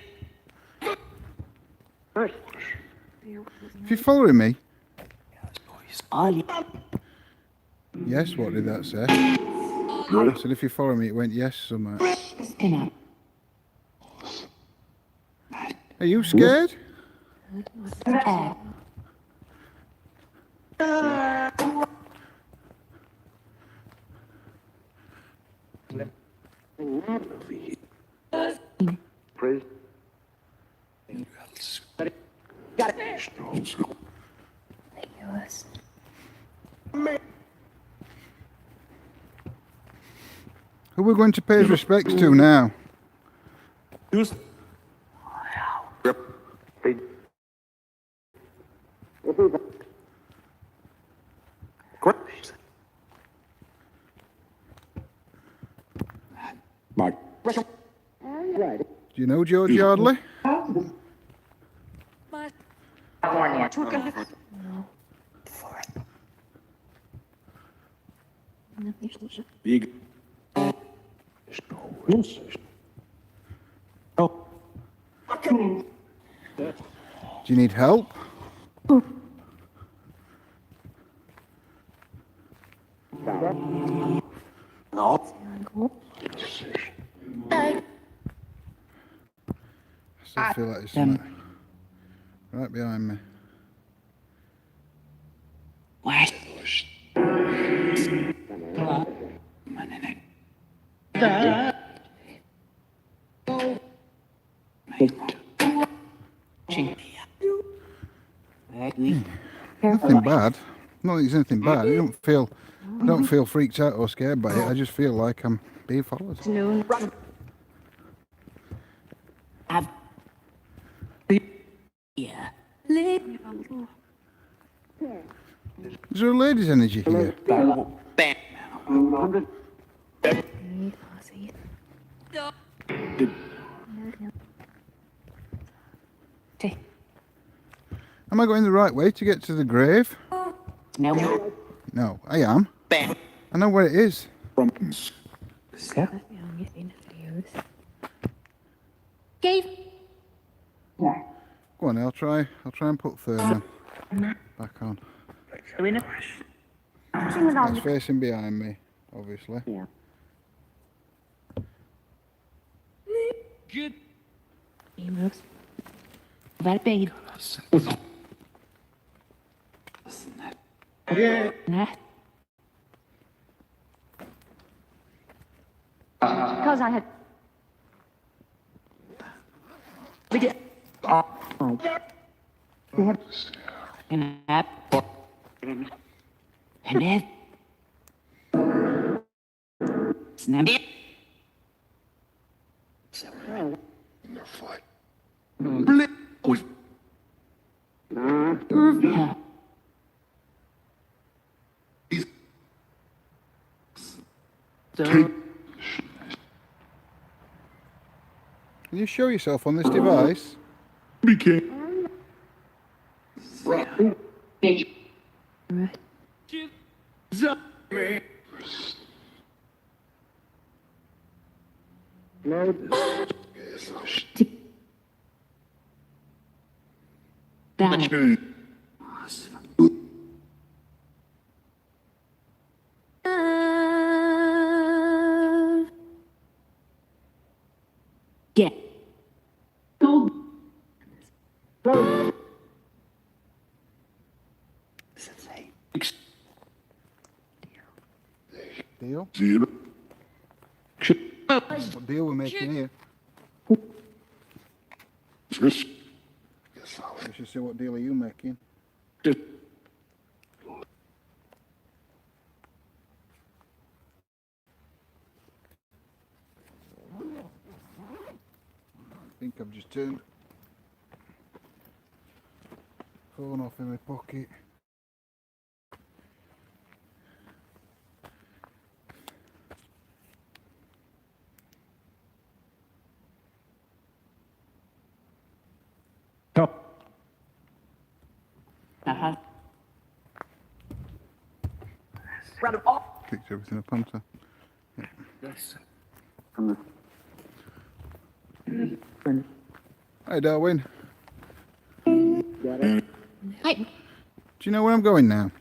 If you're following me, Ollie. yes, what did that say? I said if you follow me, it went yes somewhere. Enough. Are you scared? Yours. Who are we going to pay his respects to now? My Do you know George Yardley? big. Do you need help? I still feel like there's something right behind me. What? Nothing bad. Not that it's anything bad. I don't feel freaked out or scared by it. I just feel like I'm being followed. Yeah. Is there a lady's energy here? Am I going the right way to get to the grave? No. No, I am. I know where it is. Gave. Go on, I'll try and put Thurman back on. That's facing behind me, obviously. Yeah. Good. He moves. Very big. Nah. Because I had. We did. We have. An app. And then. Snap. Yeah. Can you show yourself on this device? Became Right. Down. Yeah. Deal? zero. What deal we're making here? Just Let's just see what deal are you making. I think I've just turned phone off in my pocket. Uh-huh. Picked everything up onto. Hi Darwin. Hi. Do you know where I'm going now?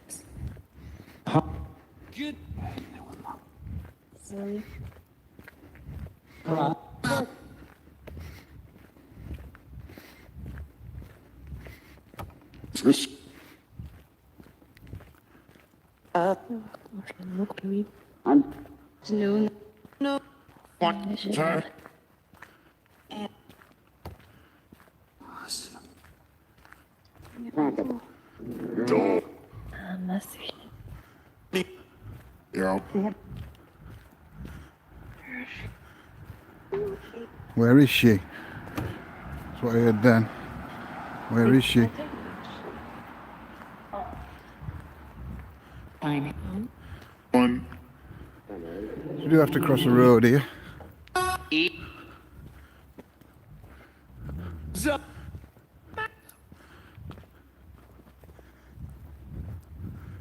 Frisk. Time. Dog. Yeah. Where is she? That's what I heard then. Where is she? Fine. One. You do have to cross the road here.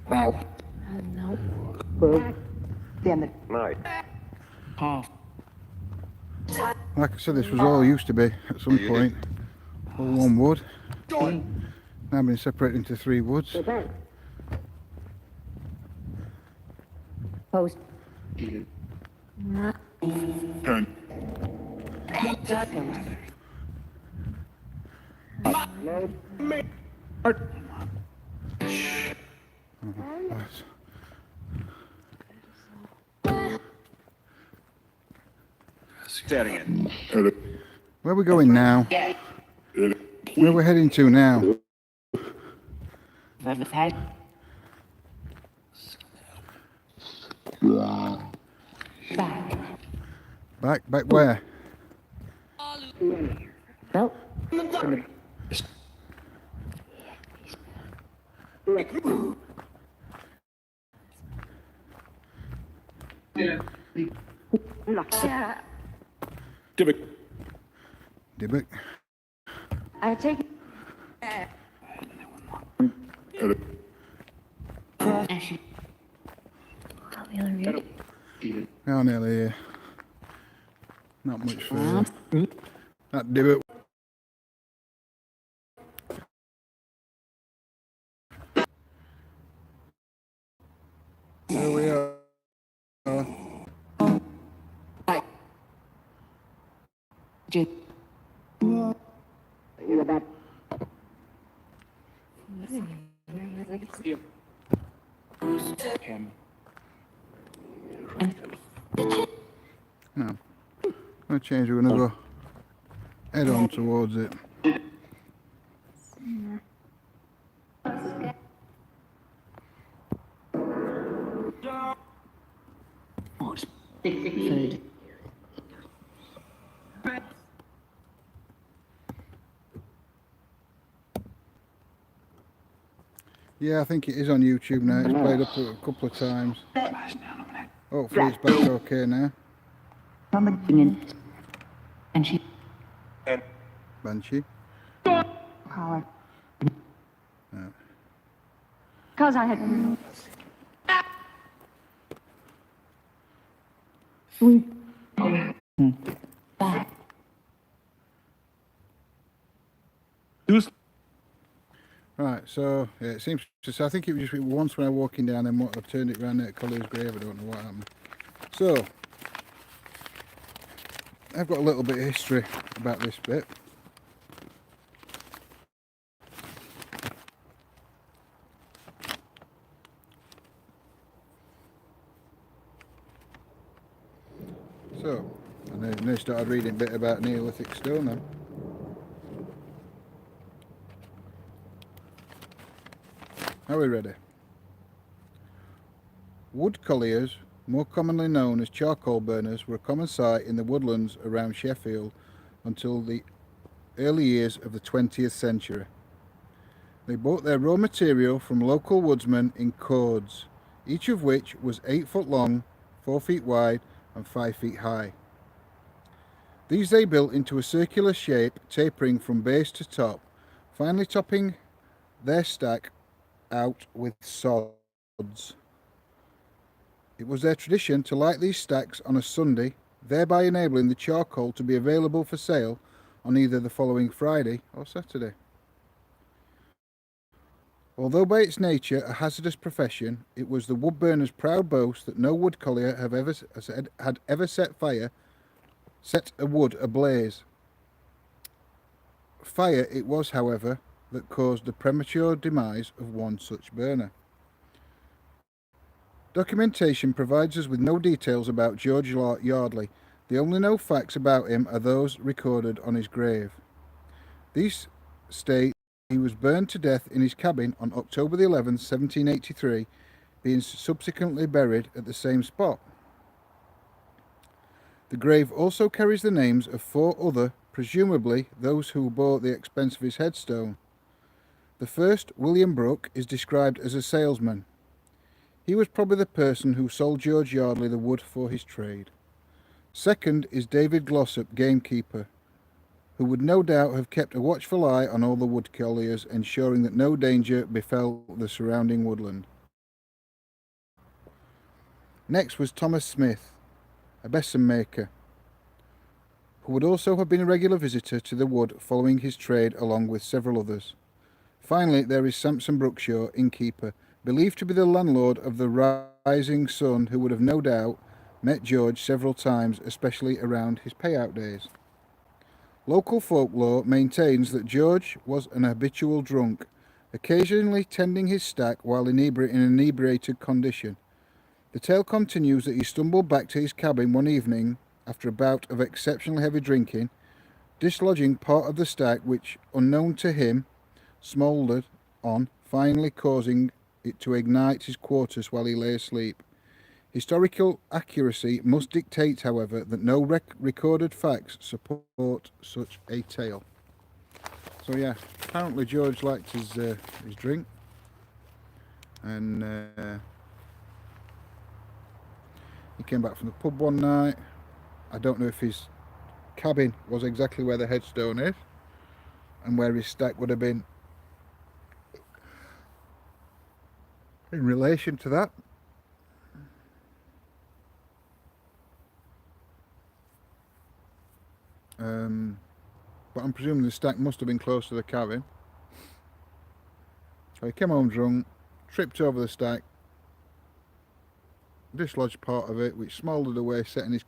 Wow. Half. Like I said, this was all used to be at some point. All one wood. Now been separated into 3 woods. Post. 10. That's- Say it again. Edit. Where are we going now? Edit. Where we're heading to now? Riverside. Back. Back where? Belt. Divot. Dibbick. I take. Edit. Ashy. Oh, nearly here. Not much further. That Dibbick. There we are. Jit. No. I'm going to change. We're going to go head on towards it. Food. Yeah, I think it is on YouTube now. It's played up a couple of times. Hopefully it's back okay now. And she. Banshee. Collar. Because I had. Back. Right, so yeah, it seems to. So I think it was just once when I was walking down, then I turned it round at Collier's grave. I don't know what happened. So I've got a little bit of history about this bit. So, and then I started reading a bit about Neolithic stone then. Are we ready? Wood colliers, more commonly known as charcoal burners, were a common sight in the woodlands around Sheffield until the early years of the 20th century. They bought their raw material from local woodsmen in cords, each of which was 8 foot long, 4 feet wide and 5 feet high. These they built into a circular shape tapering from base to top, finally topping their stack out with sods. It was their tradition to light these stacks on a Sunday, thereby enabling the charcoal to be available for sale on either the following Friday or Saturday. Although by its nature a hazardous profession, it was the woodburner's proud boast that no wood collier had ever set a wood ablaze. Fire it was, however, that caused the premature demise of one such burner. Documentation provides us with no details about George Yardley. The only known facts about him are those recorded on his grave. These state he was burned to death in his cabin on October the 11th, 1783, being subsequently buried at the same spot. The grave also carries the names of 4 other, presumably those who bore the expense of his headstone. The first, William Brooke, is described as a salesman. He was probably the person who sold George Yardley the wood for his trade. Second is David Glossop, gamekeeper, who would no doubt have kept a watchful eye on all the wood colliers, ensuring that no danger befell the surrounding woodland. Next was Thomas Smith, a besom maker, who would also have been a regular visitor to the wood following his trade along with several others. Finally, there is Sampson Brookshaw, innkeeper, believed to be the landlord of the Rising Sun, who would have no doubt met George several times, especially around his payout days. Local folklore maintains that George was an habitual drunk, occasionally tending his stack while in an inebriated condition. The tale continues that he stumbled back to his cabin one evening after a bout of exceptionally heavy drinking, dislodging part of the stack which, unknown to him, smouldered on, finally causing it to ignite his quarters while he lay asleep. Historical accuracy must dictate, however, that no recorded facts support such a tale. So yeah, apparently George liked his drink, and he came back from the pub one night. I don't know if his cabin was exactly where the headstone is, and where his stack would have been in relation to that. But I'm presuming the stack must have been close to the cabin. So he came home drunk, tripped over the stack, dislodged part of it, which smouldered away, setting his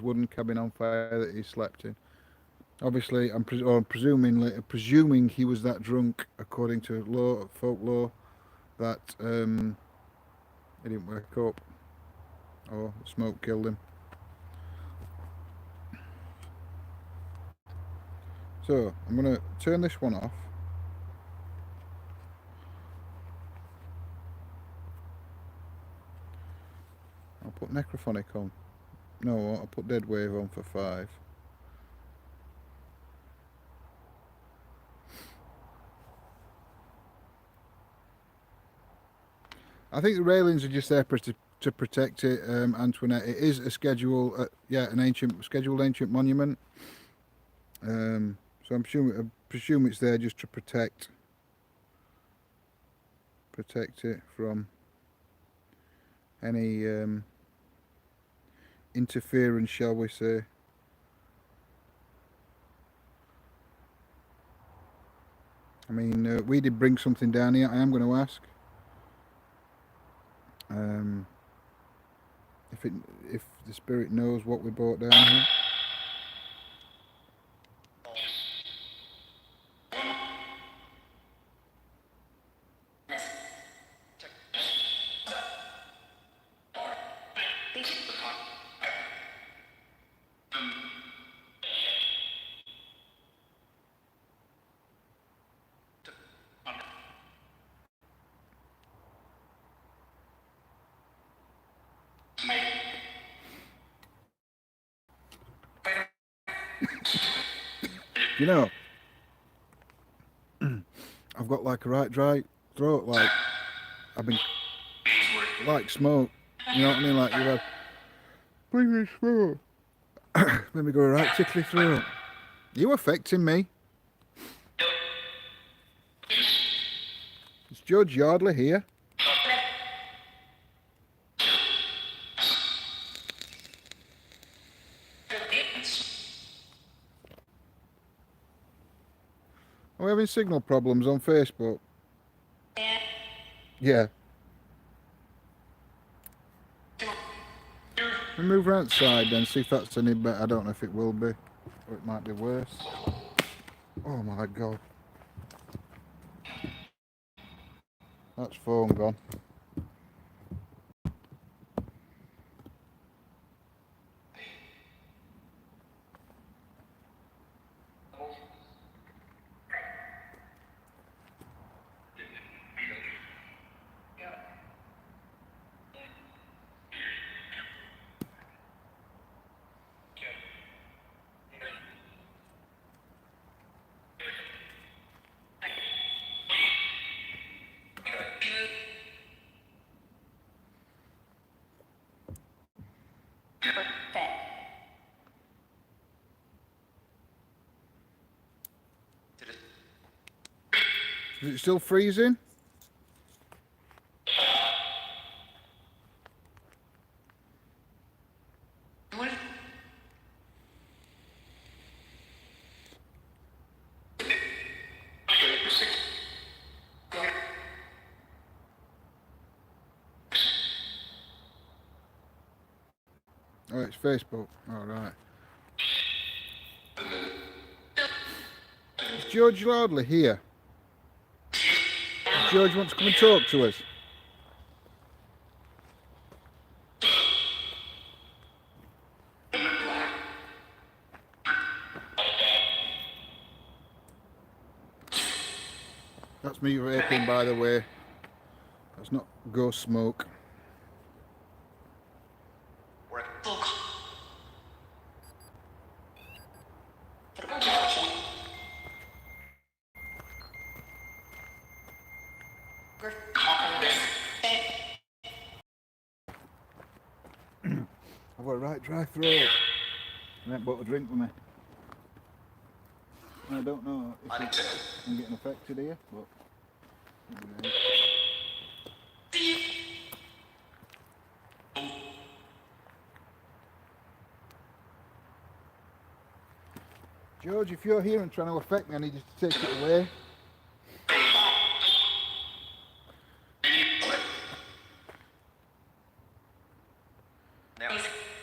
wooden cabin on fire that he slept in. Obviously, I'm presuming he was that drunk, according to folklore, that he didn't wake up, or the smoke killed him. So I'm going to turn this one off. I'll put necrophonic on. No, I'll put dead wave on for 5. I think the railings are just there to protect it, Antoinette. It is a scheduled ancient monument. So I presume it's there just to protect it from any interference, shall we say. I mean, we did bring something down here. I am going to ask if the spirit knows what we brought down here. You know, I've got like a right dry throat, like I've been like smoke. You know what I mean? Like you've had bring me smoke. Let me go a right tickly throat. You affecting me? Is George Yardley here? Are we having signal problems on Facebook? Yeah. We move round side then, see if that's any better. I don't know if it will be, or it might be worse. Oh my god. That's phone gone. Is it still freezing? Oh, it's Facebook. Alright. Is George Lordley here? Does George want to come and talk to us? That's me vaping, by the way. That's not ghost smoke. I've got a right dry throat. I haven't bought a drink with me. I don't know if I'm getting affected here, but anyway. George, if you're here and trying to affect me, I need you to take it away.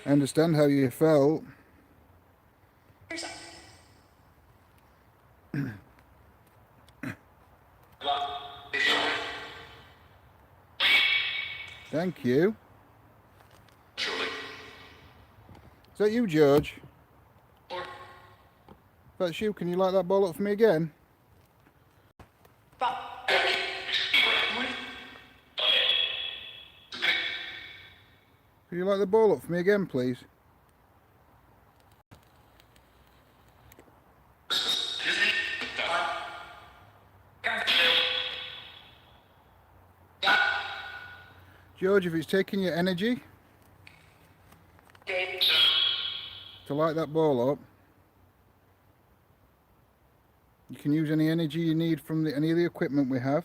I understand how you felt. Thank you. Is that you, George? If that's you, can you light that ball up for me again? Can you light the ball up for me again, please? George, if it's taking your energy to light that ball up, you can use any energy you need from any of the equipment we have.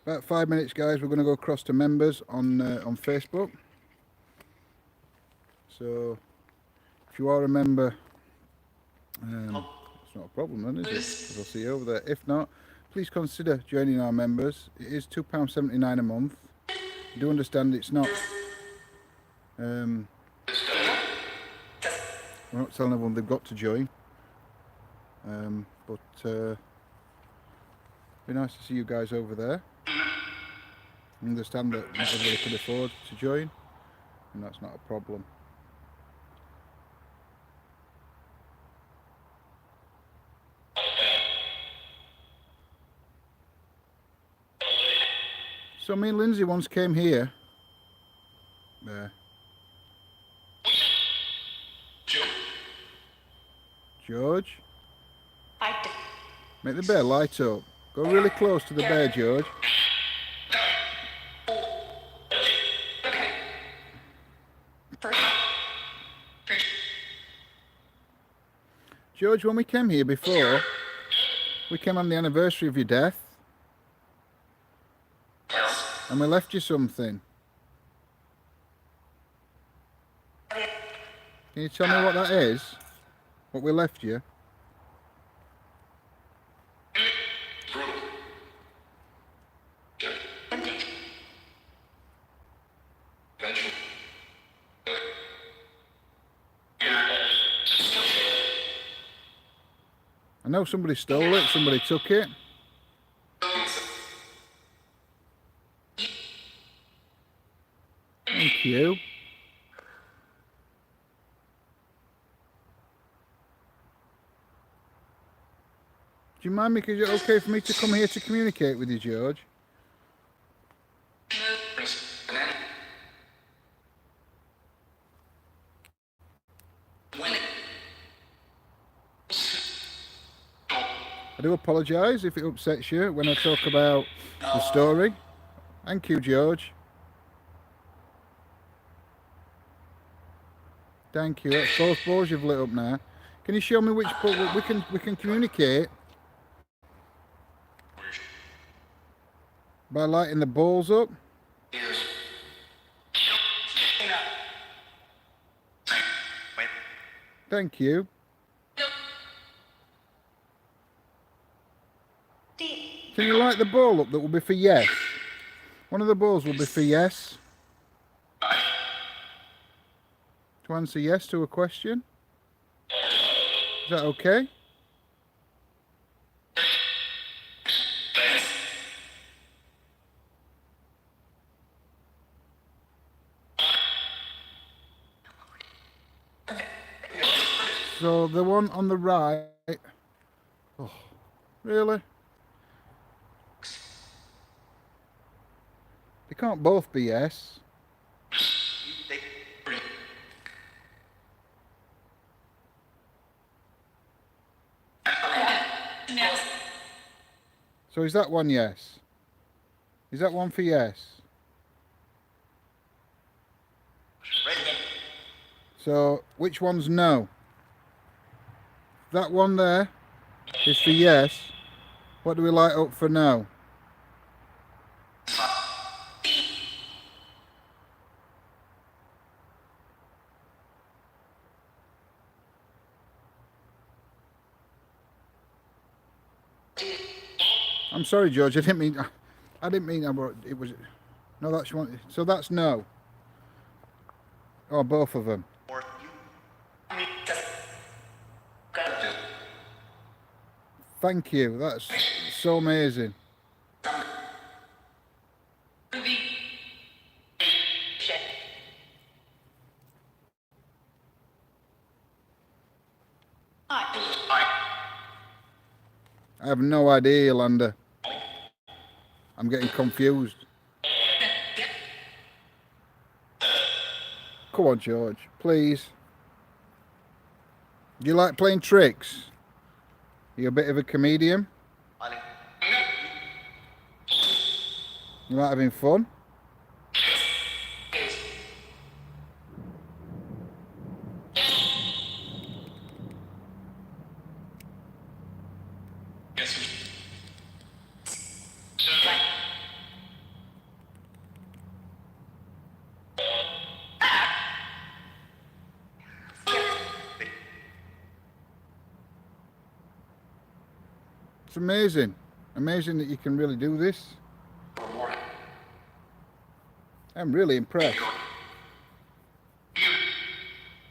About 5 minutes, guys. We're going to go across to members on Facebook. So, if you are a member, it's not a problem then, is it? 'Cause I'll see you over there. If not, please consider joining our members. It is £2.79 a month. I do understand it's not. We're not telling everyone they've got to join. But it'd be nice to see you guys over there. I understand that not everybody can afford to join, and that's not a problem. So me and Lindsay once came here. There. George? Make the bear light up. Go really close to the bear, George. George, when we came here before, we came on the anniversary of your death. And we left you something. Can you tell me what that is? What we left you? I know somebody stole it, somebody took it. Thank you. Do you mind me? Is it okay for me to come here to communicate with you, George? I do apologise if it upsets you when I talk about the story. Thank you, George. Thank you. That's both balls you've lit up now. Can you show me which ball we can communicate by lighting the balls up? Thank you. Can you light the ball up that will be for yes? One of the balls will be for yes. To answer yes to a question. Is that okay? So the one on the right. Oh, really? They can't both be yes. So is that one yes? Is that one for yes? So which one's no? That one there is for yes. What do we light up for no? I'm sorry, George. I didn't mean. It was. No, that's one. So that's no. Oh, both of them. Thank you. That's so amazing. I have no idea, Yolanda. I'm getting confused. Come on, George, please. Do you like playing tricks? You're a bit of a comedian? You like having fun? It's amazing. Amazing that you can really do this. I'm really impressed.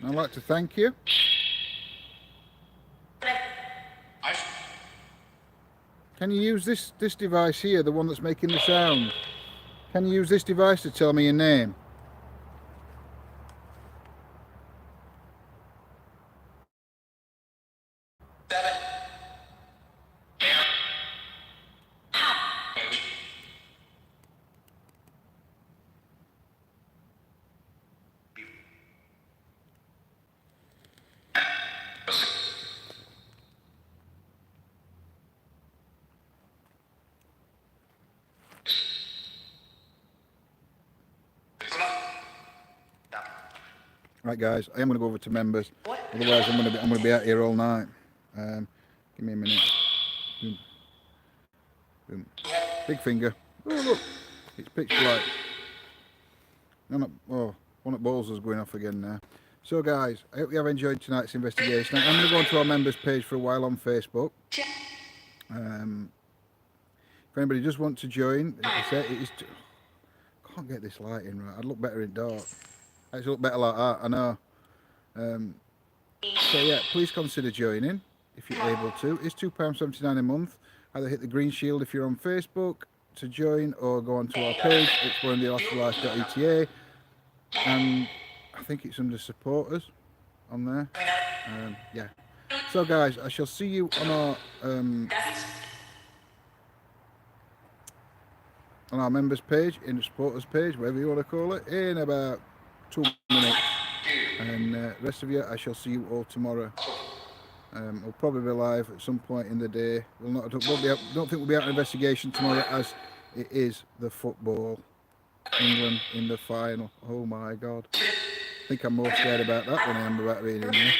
I'd like to thank you. Can you use this device here, the one that's making the sound? Can you use this device to tell me your name? Right, guys, I am going to go over to members. Otherwise, I'm going to be out here all night. Give me a minute. Boom. Boom. Big finger. Oh look, it's pitch black. Oh, one at balls is going off again now. So guys, I hope you have enjoyed tonight's investigation. I'm going to go onto our members page for a while on Facebook. If anybody does want to join, like I said, it is. Can't get this lighting right. I'd look better in dark. I actually look better like that. I know. So yeah, please consider joining if you're able to. It's £2.79 a month. Either hit the green shield if you're on Facebook to join, or go onto our page, exploringtheafterlife.eta, and I think it's under supporters on there. Yeah. So guys, I shall see you on our members page, in the supporters page, whatever you want to call it, in about 2 minutes. And the rest of you, I shall see you all tomorrow. We'll probably be live at some point in the day. Don't think we'll be out on investigation tomorrow, as it is the football. England in the final. Oh my God. I think I'm more scared about that than I am about being in there.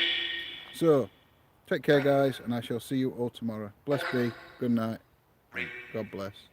So, take care guys, and I shall see you all tomorrow. Bless be. Good night. God bless.